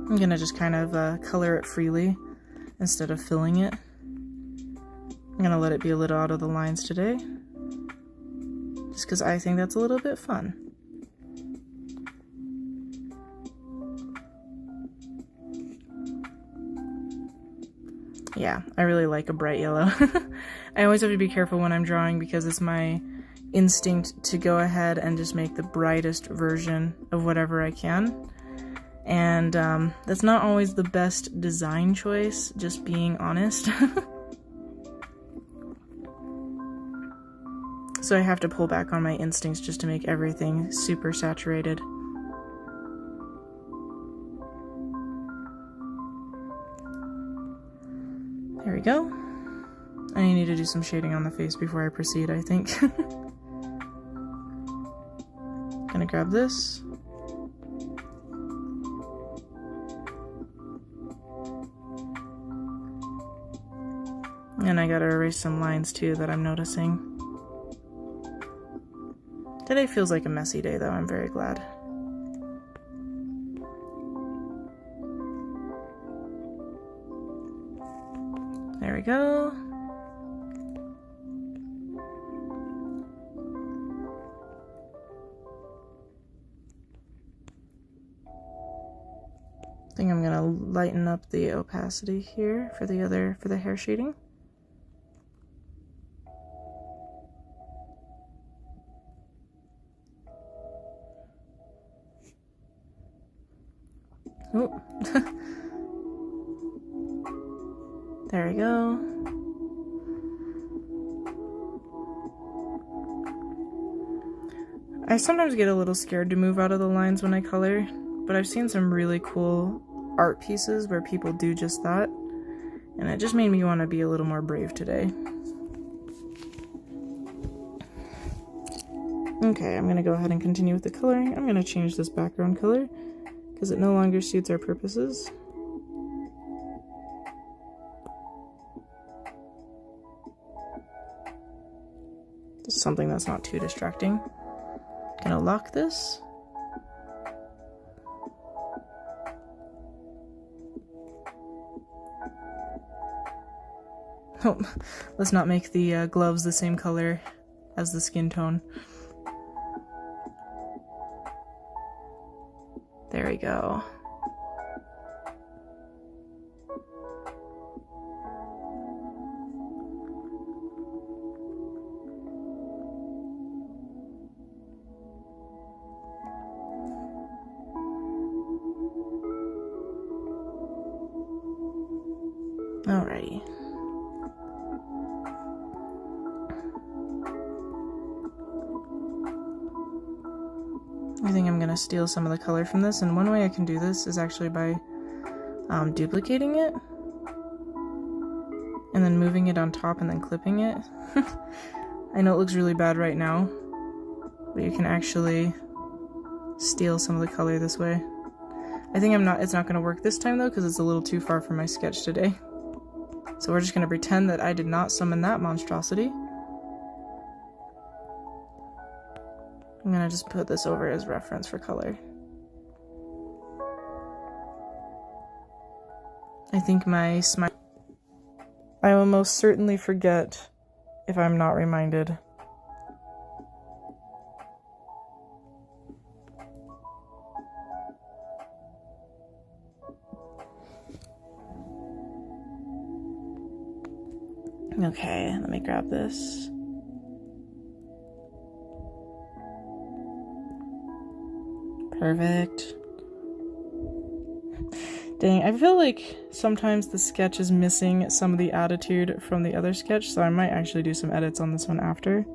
I'm gonna just kind of color it freely instead of filling it. I'm gonna let it be a little out of the lines today, just because I think that's a little bit fun. Yeah, I really like a bright yellow. I always have to be careful when I'm drawing because it's my instinct to go ahead and just make the brightest version of whatever I can. And that's not always the best design choice, just being honest. So I have to pull back on my instincts just to make everything super saturated. There we go. I need to do some shading on the face before I proceed, I think. Gonna grab this. And I gotta erase some lines too that I'm noticing. Today feels like a messy day though, I'm very glad. There we go. I think I'm gonna lighten up the opacity here for the hair shading. Oh. There we go. I sometimes get a little scared to move out of the lines when I color, but I've seen some really cool art pieces where people do just that, and it just made me want to be a little more brave today. Okay, I'm going to go ahead and continue with the coloring. I'm going to change this background color because it no longer suits our purposes. something that's not too distracting. Gonna lock this. Oh, let's not make the gloves the same color as the skin tone. There we go. Alrighty. I think I'm gonna steal some of the color from this, and one way I can do this is actually by duplicating it and then moving it on top and then clipping it. I know it looks really bad right now, but you can actually steal some of the color this way. I think it's not gonna work this time though, because it's a little too far from my sketch today. So we're just gonna pretend that I did not summon that monstrosity. I'm gonna just put this over as reference for color. I think my smile... I will most certainly forget if I'm not reminded. Okay, let me grab this. Perfect. Dang, I feel like sometimes the sketch is missing some of the attitude from the other sketch, so I might actually do some edits on this one after.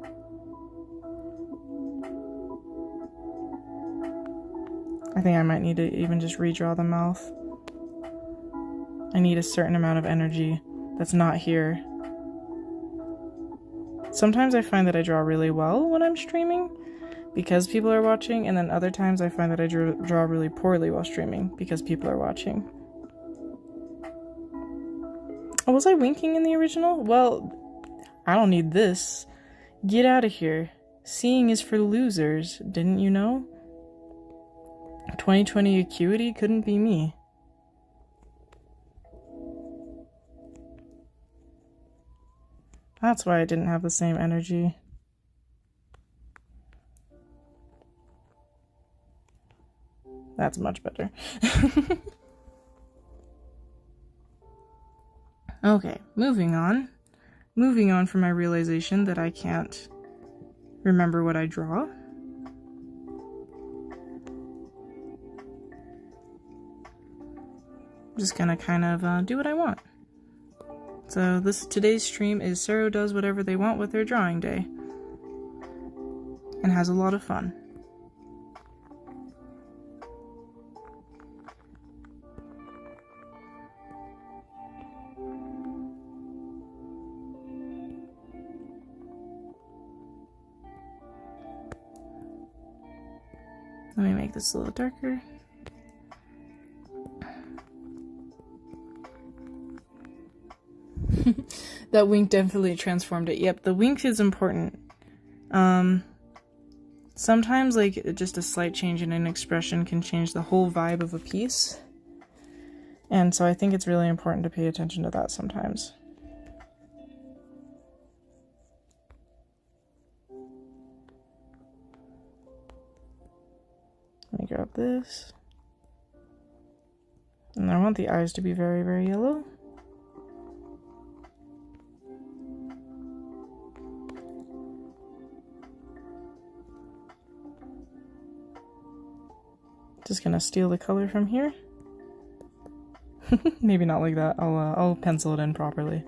I think I might need to even just redraw the mouth. I need a certain amount of energy that's not here. Sometimes I find that I draw really well when I'm streaming because people are watching, and then other times I find that I draw really poorly while streaming because people are watching. Oh, was I winking in the original? Well, I don't need this. Get out of here. Seeing is for losers, didn't you know? 2020 acuity couldn't be me. That's why I didn't have the same energy. That's much better. Okay, moving on. Moving on from my realization that I can't remember what I draw. I'm just gonna kind of do what I want. So today's stream is Sero does whatever they want with their drawing day. And has a lot of fun. Let me make this a little darker. That wink definitely transformed it. Yep, the wink is important. Sometimes, like, just a slight change in an expression can change the whole vibe of a piece. And so I think it's really important to pay attention to that sometimes. Let me grab this. And I want the eyes to be very, very yellow. Just gonna steal the color from here. Maybe not like that. I'll pencil it in properly.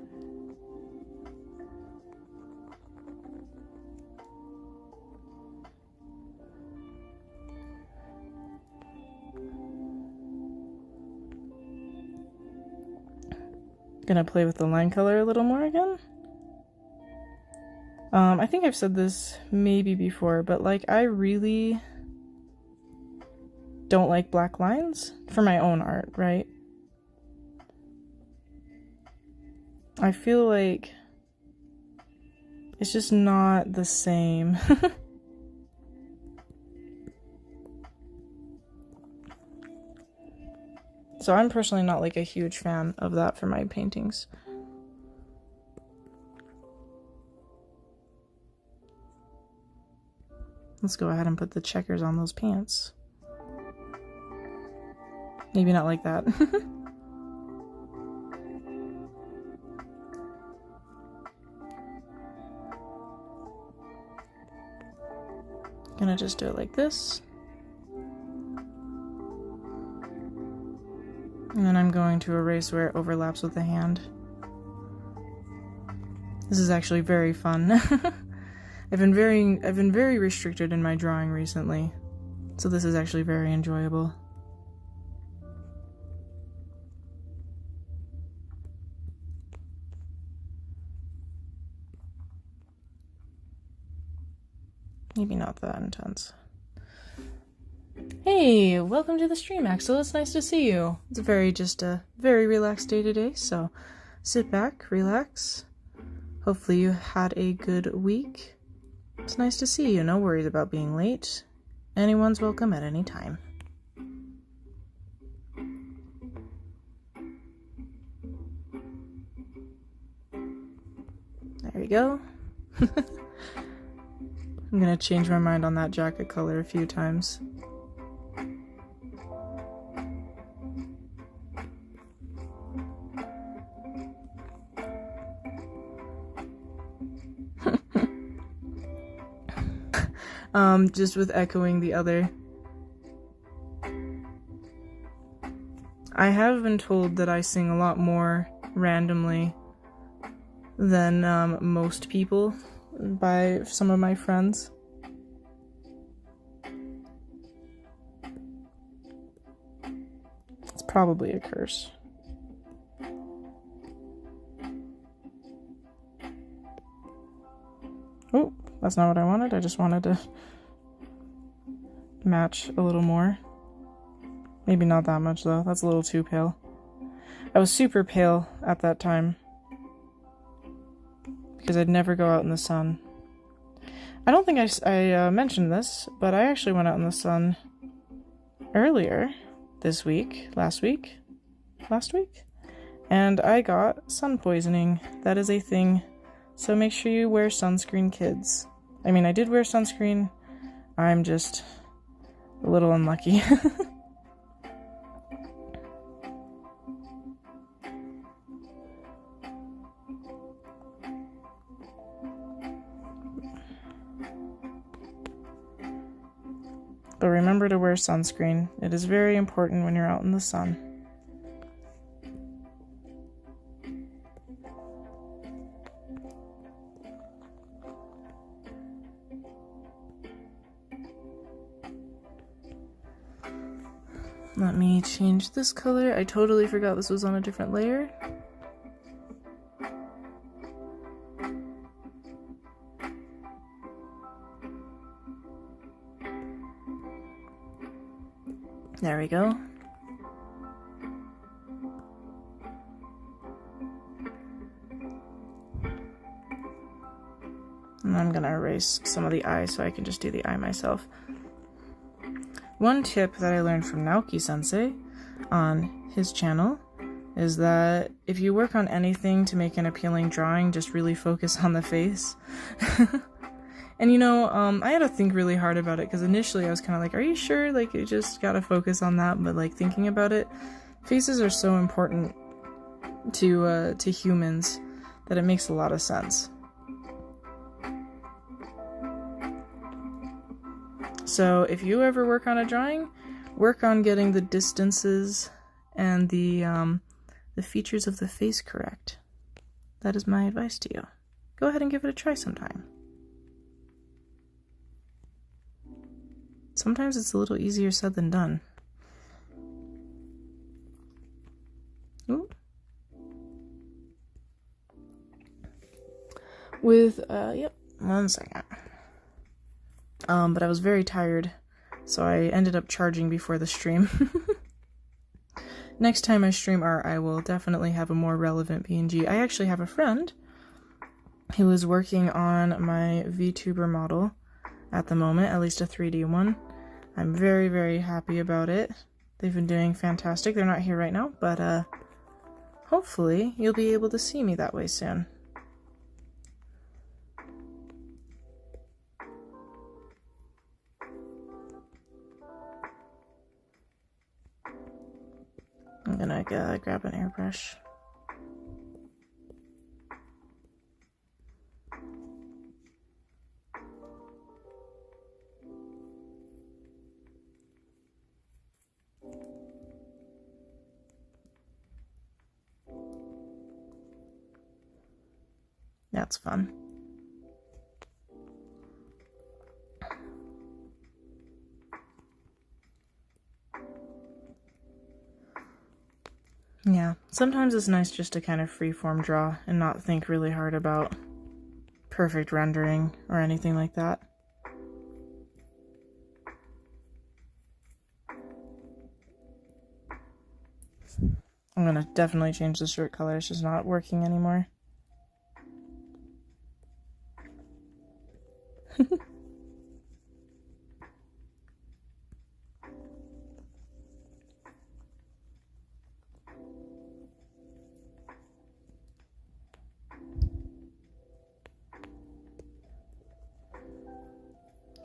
Gonna play with the line color a little more again. I think I've said this maybe before, but like I really don't like black lines for my own art, right? I feel like It's just not the same. So I'm personally not like a huge fan of that for my paintings. Let's go ahead and put the checkers on those pants. Maybe not like that. Gonna just do it like this. And then I'm going to erase where it overlaps with the hand. This is actually very fun. I've been very restricted in my drawing recently, so this is actually very enjoyable. Maybe not that intense. Hey, welcome to the stream, Axel. It's nice to see you. It's just a very relaxed day today, so sit back, relax. Hopefully you had a good week. It's nice to see you. No worries about being late. Anyone's welcome at any time. There we go. I'm gonna change my mind on that jacket color a few times. Just with echoing the other. I have been told that I sing a lot more randomly than most people by some of my friends. It's probably a curse. Oh, that's not what I wanted. I just wanted to match a little more. Maybe not that much though. That's a little too pale. I was super pale at that time because I'd never go out in the sun. I don't think I mentioned this, but I actually went out in the sun earlier this week, last week, and I got sun poisoning. That is a thing, so make sure you wear sunscreen, kids. I mean, I did wear sunscreen. I'm just a little unlucky. But remember to wear sunscreen. It is very important when you're out in the sun. Let me change this color. I totally forgot this was on a different layer. There we go. And I'm gonna erase some of the eye so I can just do the eye myself. One tip that I learned from Naoki-sensei on his channel is that if you work on anything to make an appealing drawing, just really focus on the face. And you know, I had to think really hard about it because initially I was kind of like, are you sure? Like, you just gotta focus on that. But like thinking about it, faces are so important to humans that it makes a lot of sense. So if you ever work on a drawing, work on getting the distances and the features of the face correct. That is my advice to you. Go ahead and give it a try sometime. Sometimes it's a little easier said than done. Ooh. Yep, 1 second. But I was very tired, so I ended up charging before the stream. Next time I stream art, I will definitely have a more relevant PNG. I actually have a friend He was working on my VTuber model at the moment, at least a 3D one. I'm very, very happy about it. They've been doing fantastic. They're not here right now, but hopefully you'll be able to see me that way soon. I'm gonna grab an airbrush. That's fun. Yeah, sometimes it's nice just to kind of freeform draw and not think really hard about perfect rendering or anything like that. I'm gonna definitely change the shirt color, it's just not working anymore.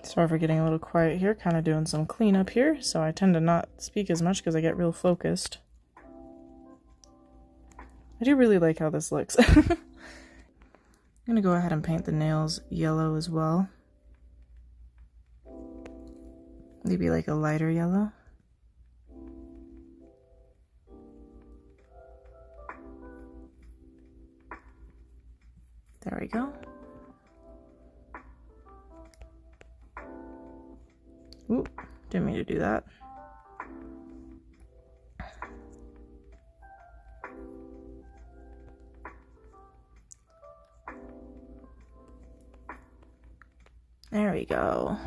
Sorry for getting a little quiet here, kind of doing some cleanup here, so I tend to not speak as much because I get real focused. I do really like how this looks. I'm gonna go ahead and paint the nails yellow as well. Maybe like a lighter yellow. There we go. Ooh, didn't mean to do that. There we go.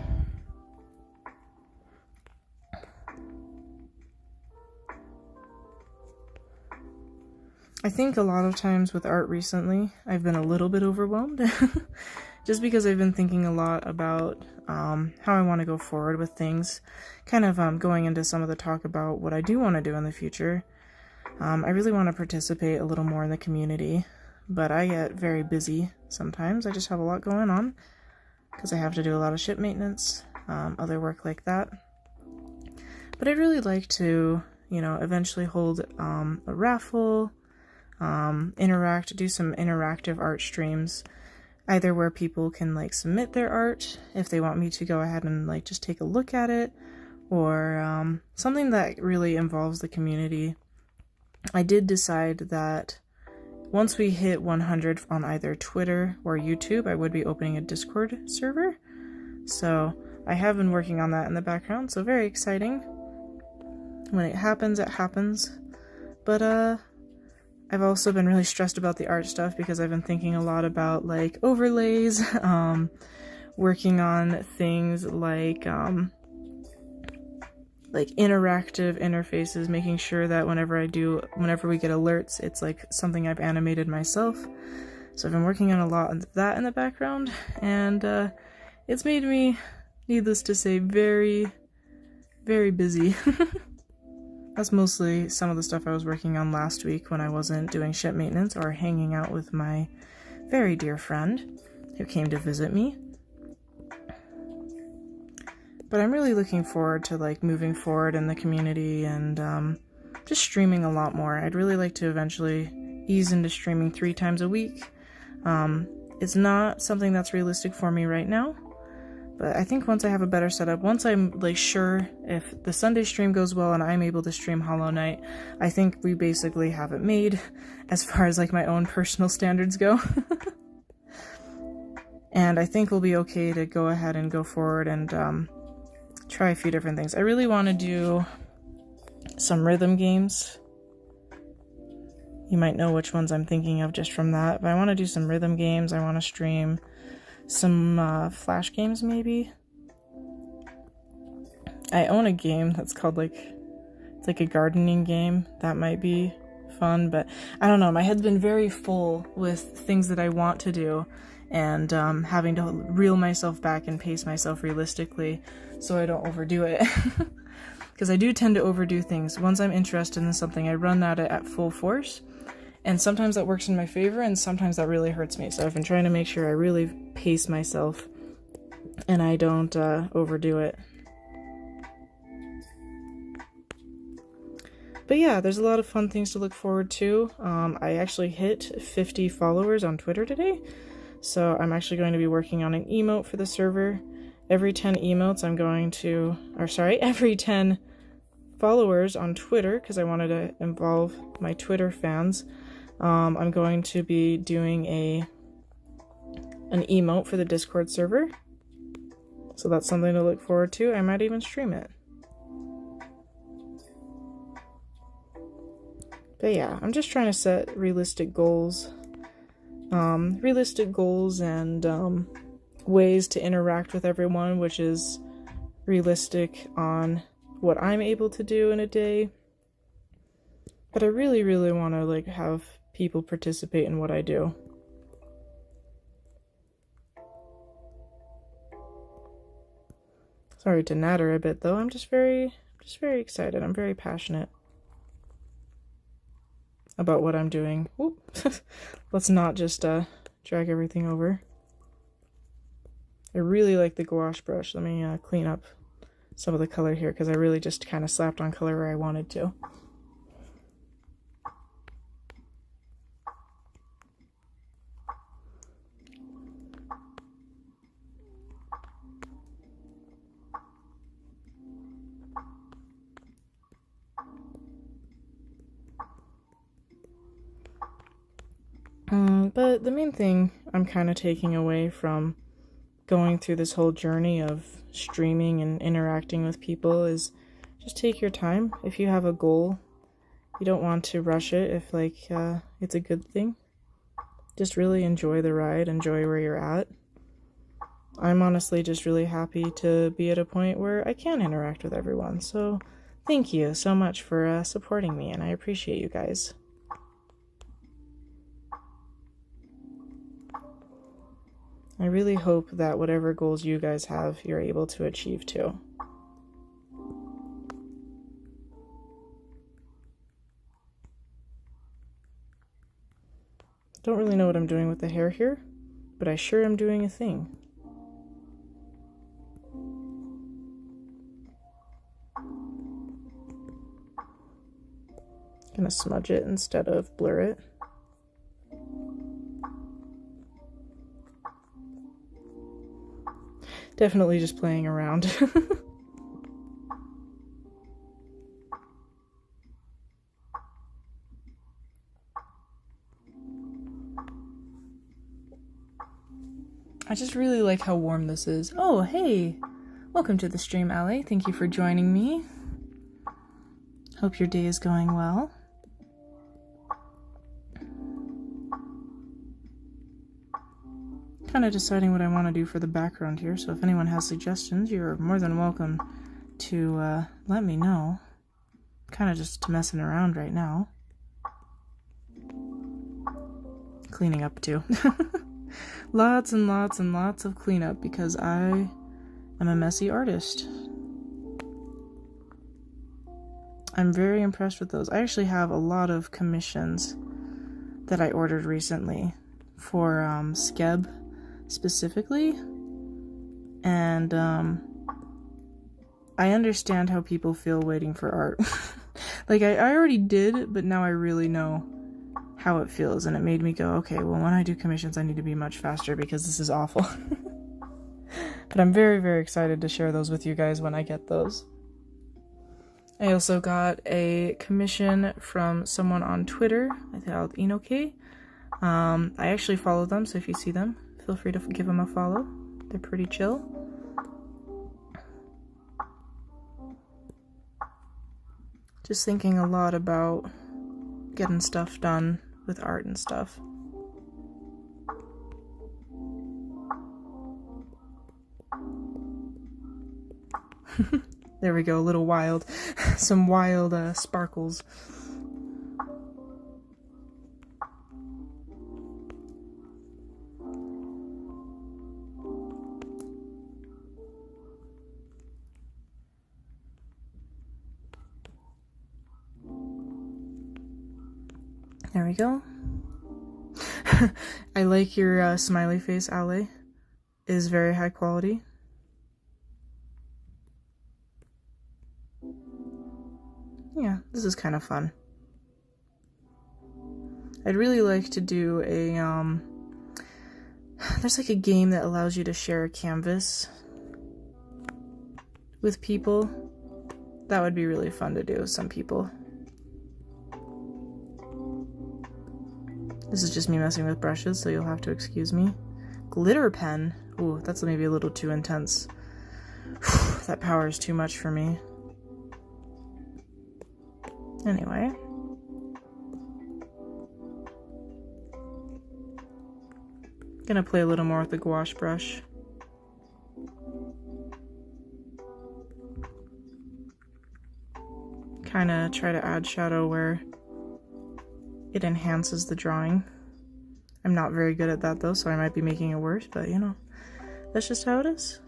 I think a lot of times with art recently, I've been a little bit overwhelmed. Just because I've been thinking a lot about how I want to go forward with things, kind of going into some of the talk about what I do want to do in the future. I really want to participate a little more in the community, but I get very busy sometimes. I just have a lot going on because I have to do a lot of ship maintenance, other work like that. But I'd really like to, you know, eventually hold a raffle, do some interactive art streams, either where people can like submit their art if they want me to go ahead and like just take a look at it, or something that really involves the community. I did decide that once we hit 100 on either Twitter or YouTube, I would be opening a Discord server. So I have been working on that in the background, so very exciting. When it happens, it happens. But I've also been really stressed about the art stuff because I've been thinking a lot about like overlays, working on things like interactive interfaces, making sure that whenever we get alerts, it's like something I've animated myself. So I've been working on a lot of that in the background, and it's made me, needless to say, very, very busy. That's mostly some of the stuff I was working on last week when I wasn't doing ship maintenance or hanging out with my very dear friend who came to visit me. But I'm really looking forward to like moving forward in the community and just streaming a lot more. I'd really like to eventually ease into streaming 3 times a week. It's not something that's realistic for me right now, but I think once I have a better setup, once I'm like sure if the Sunday stream goes well and I'm able to stream Hollow Knight, I think we basically have it made as far as like my own personal standards go. And I think we'll be okay to go ahead and go forward and try a few different things. I really want to do some rhythm games. You might know which ones I'm thinking of just from that, but I want to do some rhythm games. I want to stream some flash games maybe. I own a game that's called it's like a gardening game that might be fun, but I don't know, my head's been very full with things that I want to do, and having to reel myself back and pace myself realistically so I don't overdo it. Because I do tend to overdo things. Once I'm interested in something, I run at it at full force, and sometimes that works in my favor, and sometimes that really hurts me. So I've been trying to make sure I really pace myself and I don't overdo it. But yeah, there's a lot of fun things to look forward to. I actually hit 50 followers on Twitter today, so I'm actually going to be working on an emote for the server. Every 10 emotes I'm going to, or sorry, every 10 followers on Twitter, because I wanted to involve my Twitter fans, I'm going to be doing an emote for the Discord server. So that's something to look forward to. I might even stream it. But yeah, I'm just trying to set realistic goals. And ways to interact with everyone, which is realistic on what I'm able to do in a day. But I really, really want to like have people participate in what I do. Sorry to natter a bit though. I'm just very excited. I'm very passionate about what I'm doing. Whoop. Let's not just drag everything over. I really like the gouache brush. Let me clean up some of the color here, because I really just kind of slapped on color where I wanted to. But the main thing I'm kind of taking away from going through this whole journey of streaming and interacting with people is just take your time. If you have a goal, you don't want to rush it if like it's a good thing. Just really enjoy the ride, enjoy where you're at. I'm honestly just really happy to be at a point where I can interact with everyone. So thank you so much for supporting me, and I appreciate you guys. I really hope that whatever goals you guys have, you're able to achieve too. Don't really know what I'm doing with the hair here, but I sure am doing a thing. Gonna smudge it instead of blur it. Definitely just playing around. I just really like how warm this is. Oh, hey! Welcome to the stream, Allie. Thank you for joining me. Hope your day is going well. Kind of deciding what I want to do for the background here, so if anyone has suggestions, you're more than welcome to let me know. Kind of just messing around right now. Cleaning up too. Lots and lots and lots of cleanup, because I am a messy artist. I'm very impressed with those. I actually have a lot of commissions that I ordered recently for Skeb specifically, and I understand how people feel waiting for art. Like I already did, but now I really know how it feels, and it made me go, okay, well, when I do commissions I need to be much faster, because this is awful. But I'm very, very excited to share those with you guys when I get those. I also got a commission from someone on Twitter, I think called Inoke. I actually follow them, so if you see them, feel free to give them a follow. They're pretty chill. Just thinking a lot about getting stuff done with art and stuff. There we go, a little wild. Some wild sparkles. There we go. I like your smiley face, Ale. It is very high quality. Yeah, this is kind of fun. I'd really like to do a, there's like a game that allows you to share a canvas with people. That would be really fun to do with some people. This is just me messing with brushes, so you'll have to excuse me. Glitter pen. Ooh, that's maybe a little too intense. That power is too much for me. Anyway. Gonna play a little more with the gouache brush. Kinda try to add shadow where it enhances the drawing. I'm not very good at that though, so I might be making it worse, but you know, that's just how it is.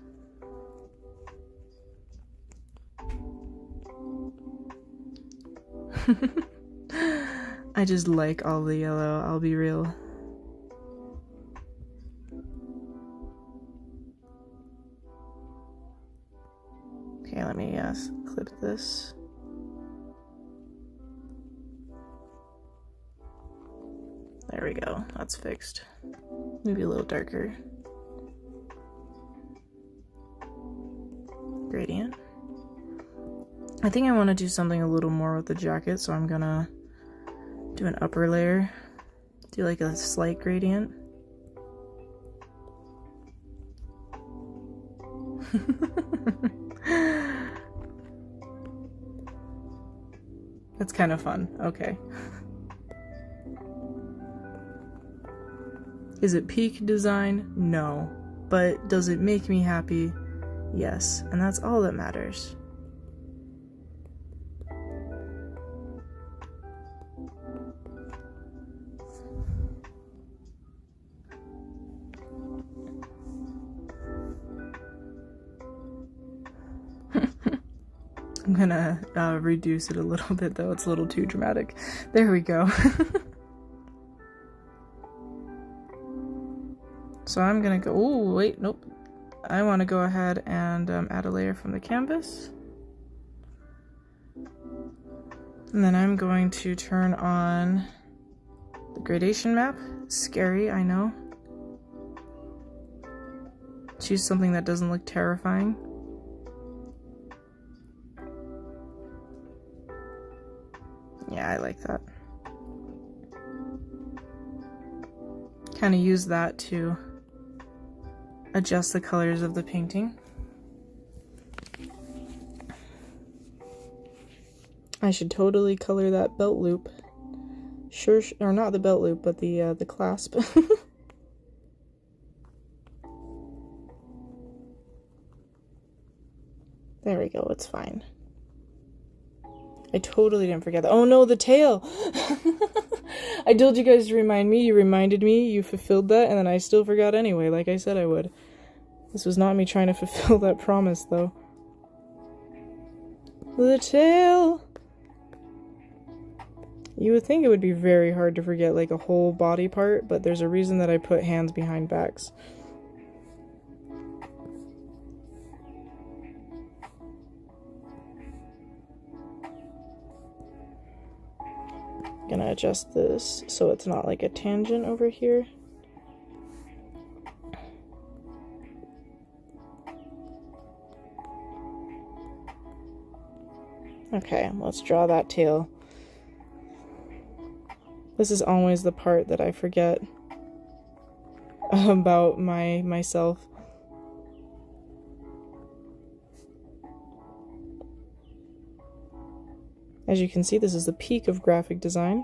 I just like all the yellow, I'll be real. Okay, let me clip this. There we go, that's fixed. Maybe a little darker. Gradient. I think I want to do something a little more with the jacket, so I'm gonna do an upper layer. Do like a slight gradient. That's kind of fun. Okay. Is it peak design? No. But does it make me happy? Yes. And that's all that matters. I'm gonna reduce it a little bit though, it's a little too dramatic. There we go. So I'm gonna go, oh wait, nope. I wanna go ahead and add a layer from the canvas. And then I'm going to turn on the gradation map. Scary, I know. Choose something that doesn't look terrifying. Yeah, I like that. Kind of use that to adjust the colors of the painting. I should totally color that belt loop. Sure, or not the belt loop, but the clasp. There we go, it's fine. I totally didn't forget that. Oh no, the tail! I told you guys to remind me, you reminded me, you fulfilled that, and then I still forgot anyway, like I said I would. This was not me trying to fulfill that promise, though. The tail! You would think it would be very hard to forget, like, a whole body part, but there's a reason that I put hands behind backs. Gonna adjust this so it's not like a tangent over here. Okay, let's draw that tail. This is always the part that I forget about myself. As you can see, this is the peak of graphic design.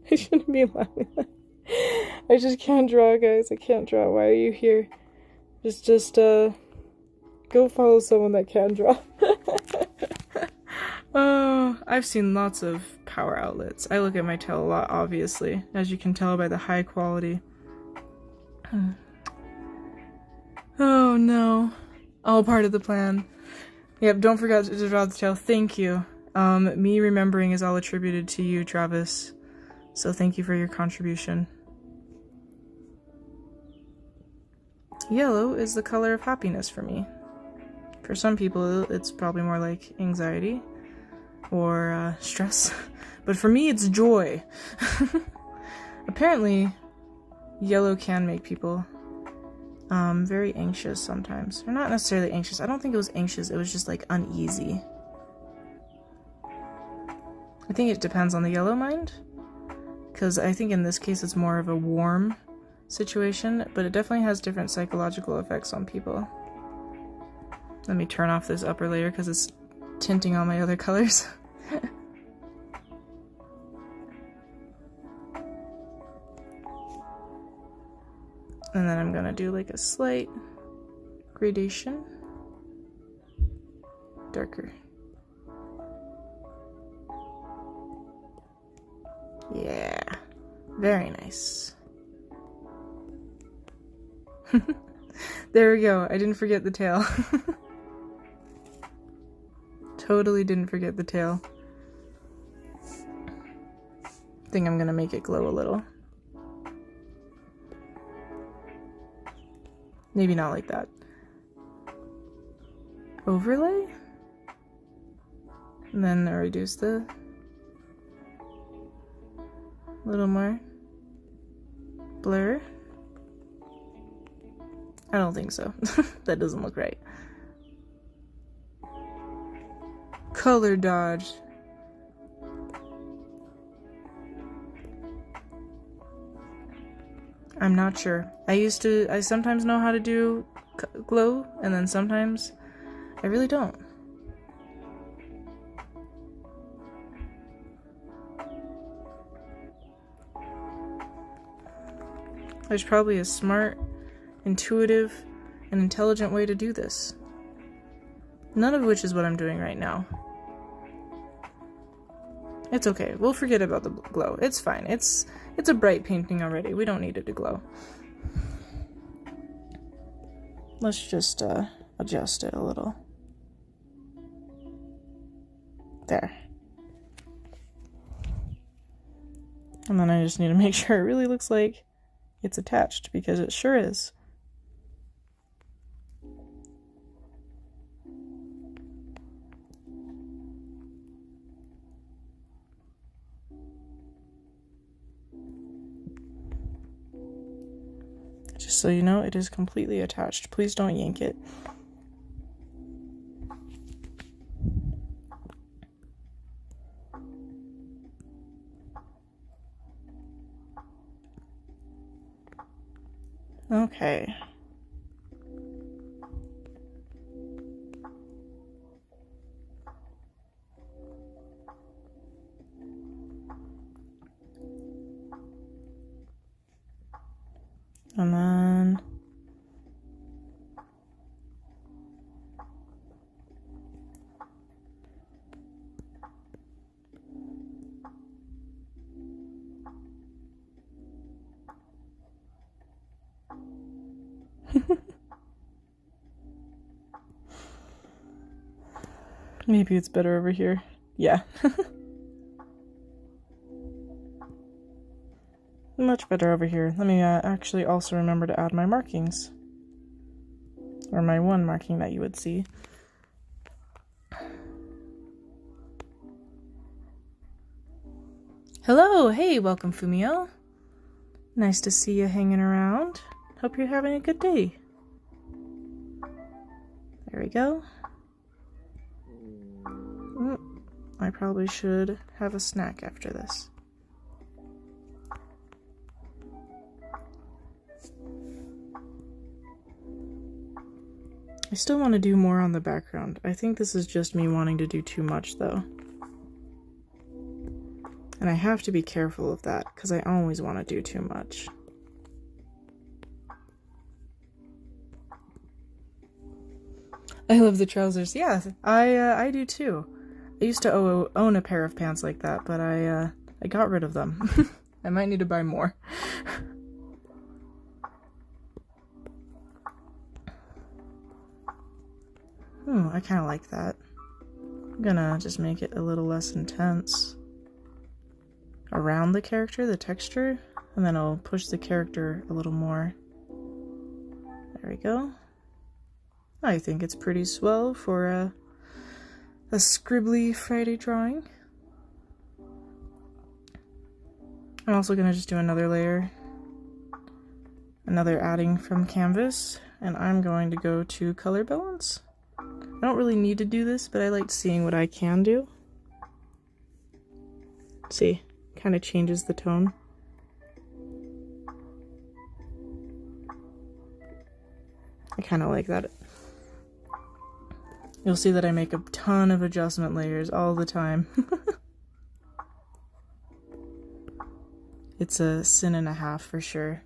I shouldn't be laughing. I just can't draw, guys. I can't draw. Why are you here? Just go follow someone that can draw. Oh, I've seen lots of power outlets. I look at my tail a lot, obviously, as you can tell by the high quality. Oh no. All part of the plan. Yep, don't forget to draw the tail. Thank you. Me remembering is all attributed to you, Travis. So thank you for your contribution. Yellow is the color of happiness for me. For some people, it's probably more like anxiety or stress. But for me, it's joy. Apparently, yellow can make people very anxious sometimes. Or not necessarily anxious. I don't think it was anxious. It was just like uneasy. I think it depends on the yellow mind. Because I think in this case it's more of a warm situation. But it definitely has different psychological effects on people. Let me turn off this upper layer because it's tinting all my other colors. And then I'm gonna do like a slight gradation. Darker. Yeah. Very nice. There we go. I didn't forget the tail. Totally didn't forget the tail. I think I'm gonna make it glow a little. Maybe not like that. Overlay? And then reduce the little more blur. I don't think so. That doesn't look right. Color dodge. I'm not sure. I sometimes know how to do glow, and then sometimes I really don't. There's probably a smart, intuitive, and intelligent way to do this. None of which is what I'm doing right now. It's okay. We'll forget about the glow. It's fine. It's a bright painting already. We don't need it to glow. Let's just adjust it a little. There. And then I just need to make sure it really looks like it's attached, because it sure is. Just so you know, it is completely attached. Please don't yank it. Okay. And then maybe it's better over here. Yeah. Much better over here. Let me actually also remember to add my markings. Or my one marking that you would see. Hello! Hey, welcome, Fumio. Nice to see you hanging around. Hope you're having a good day. There we go. I probably should have a snack after this. I still want to do more on the background. I think this is just me wanting to do too much, though. And I have to be careful of that, because I always want to do too much. I love the trousers. Yeah, I do too. I used to own a pair of pants like that, but I got rid of them. I might need to buy more. Ooh, I kind of like that. I'm gonna just make it a little less intense around the character, the texture, and then I'll push the character a little more. There we go. I think it's pretty swell for a scribbly Friday drawing. I'm also gonna just do another layer, another adding from canvas, and I'm going to go to color balance. I don't really need to do this, but I like seeing what I can do. See, kind of changes the tone. I kind of like that. You'll see that I make a ton of adjustment layers all the time. It's a sin and a half for sure.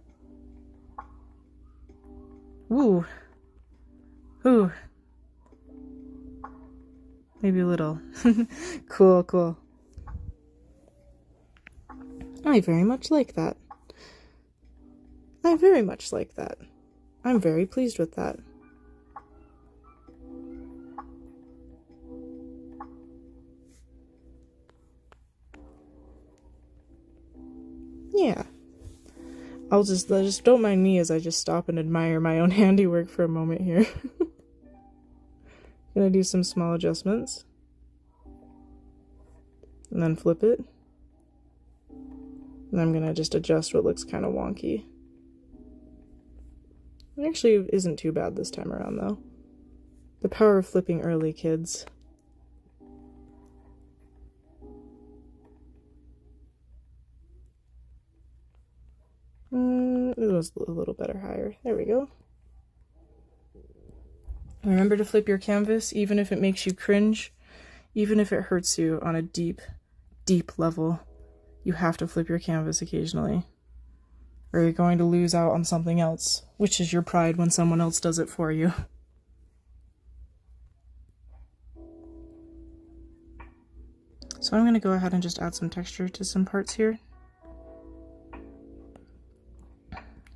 Woo! Ooh. Maybe a little. Cool, cool. I very much like that. I very much like that. I'm very pleased with that. Yeah. Just don't mind me as I just stop and admire my own handiwork for a moment here. Gonna do some small adjustments. And then flip it. And I'm gonna just adjust what looks kind of wonky. It actually isn't too bad this time around though. The power of flipping early, kids. It was a little better higher. There we go. Remember to flip your canvas, even if it makes you cringe, even if it hurts you on a deep, deep level. You have to flip your canvas occasionally, or you're going to lose out on something else, which is your pride when someone else does it for you. So I'm going to go ahead and just add some texture to some parts here.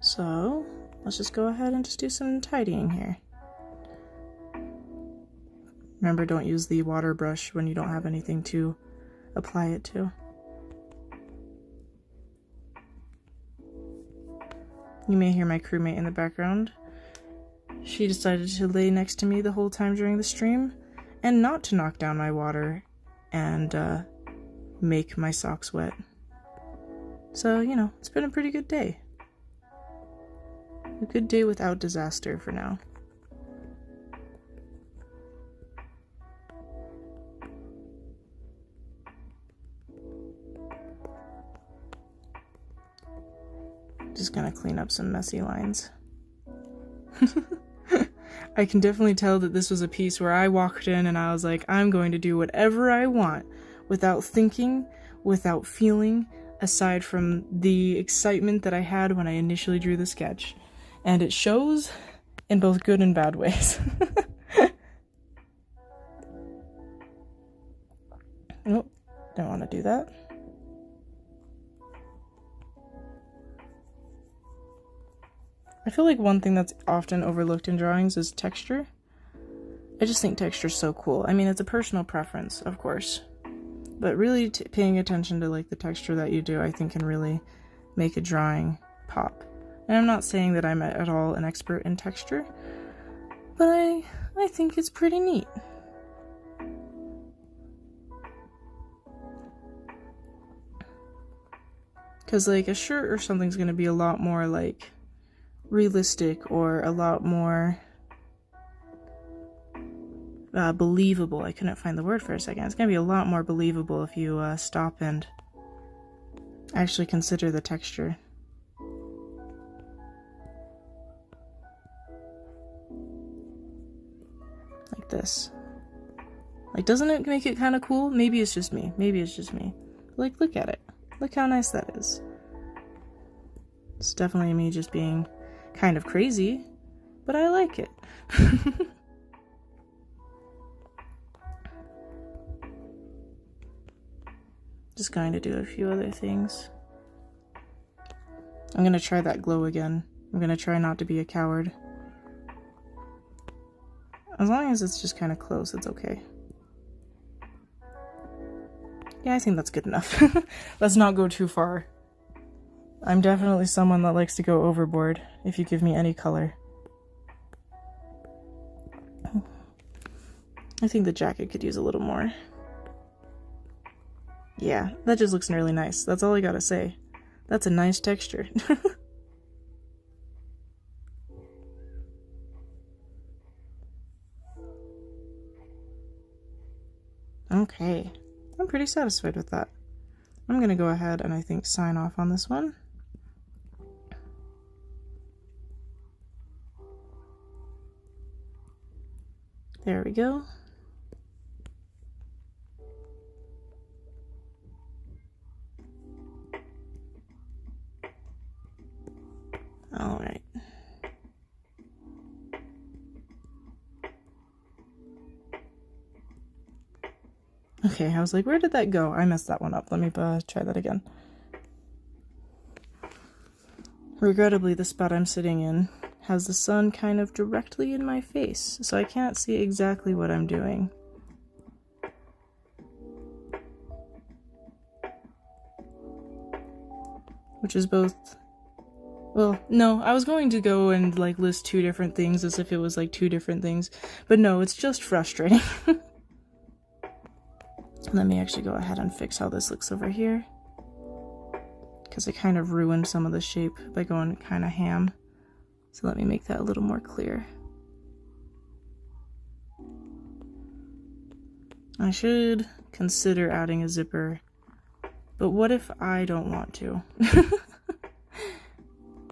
So let's just go ahead and just do some tidying here. Remember, don't use the water brush when you don't have anything to apply it to. You may hear my crewmate in the background. She decided to lay next to me the whole time during the stream and not to knock down my water and make my socks wet. So, you know, it's been a pretty good day. A good day without disaster for now. Just gonna clean up some messy lines. I can definitely tell that this was a piece where I walked in and I was like, I'm going to do whatever I want without thinking, without feeling, aside from the excitement that I had when I initially drew the sketch. And it shows in both good and bad ways. Nope, don't want to do that. I feel like one thing that's often overlooked in drawings is texture. I just think texture's so cool. I mean, it's a personal preference, of course. But really paying attention to like the texture that you do, I think can really make a drawing pop. And I'm not saying that I'm at all an expert in texture, but I think it's pretty neat. Because like a shirt or something's going to be a lot more like realistic or a lot more believable. I couldn't find the word for a second. It's going to be a lot more believable if you stop and actually consider the texture. Like this. Like, doesn't it make it kind of cool? Maybe it's just me. Maybe it's just me. Like, look at it. Look how nice that is. It's definitely me just being kind of crazy, but I like it. Just going to do a few other things. I'm going to try that glow again. I'm going to try not to be a coward. As long as it's just kind of close, it's okay. Yeah, I think that's good enough. Let's not go too far. I'm definitely someone that likes to go overboard if you give me any color. I think the jacket could use a little more. Yeah, that just looks really nice. That's all I gotta say. That's a nice texture. Okay, I'm pretty satisfied with that. I'm gonna go ahead and I think sign off on this one. There we go. All right. Okay, I was like, where did that go? I messed that one up. Let me try that again. Regrettably, the spot I'm sitting in has the sun kind of directly in my face, so I can't see exactly what I'm doing. Which is both... Well, no, I was going to go and like list two different things as if it was like two different things, but no, it's just frustrating. Let me actually go ahead and fix how this looks over here, because I kind of ruined some of the shape by going kind of ham. So let me make that a little more clear. I should consider adding a zipper, but what if I don't want to?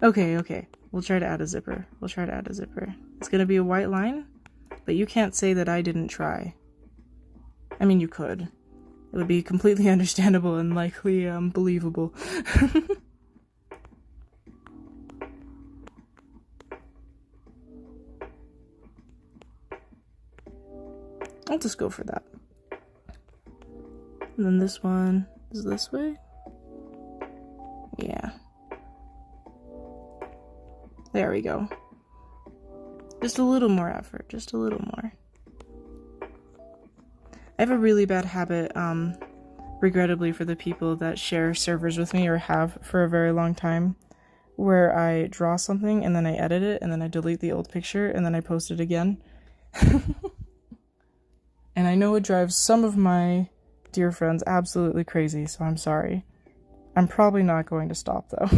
Okay, we'll try to add a zipper. It's gonna be a white line, but you can't say that I didn't try. I mean, you could. It would be completely understandable and likely believable. I'll just go for that. And then this one is this way. Yeah. There we go. Just a little more effort, just a little more. I have a really bad habit, regrettably for the people that share servers with me or have for a very long time, where I draw something and then I edit it and then I delete the old picture and then I post it again. And I know it drives some of my dear friends absolutely crazy, so I'm sorry. I'm probably not going to stop though.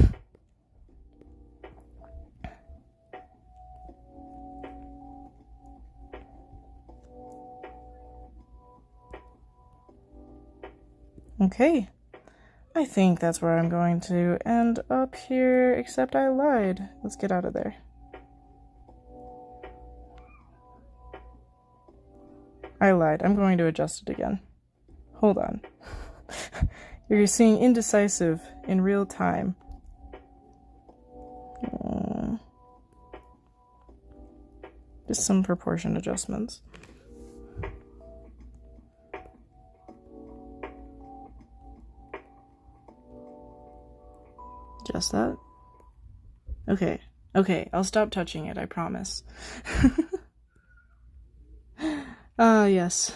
Okay, I think that's where I'm going to end up here, except I lied. Let's get out of there. I lied. I'm going to adjust it again. Hold on. You're seeing indecisive in real time. Just some proportion adjustments. Just that. Okay, I'll stop touching it, I promise. Ah, yes.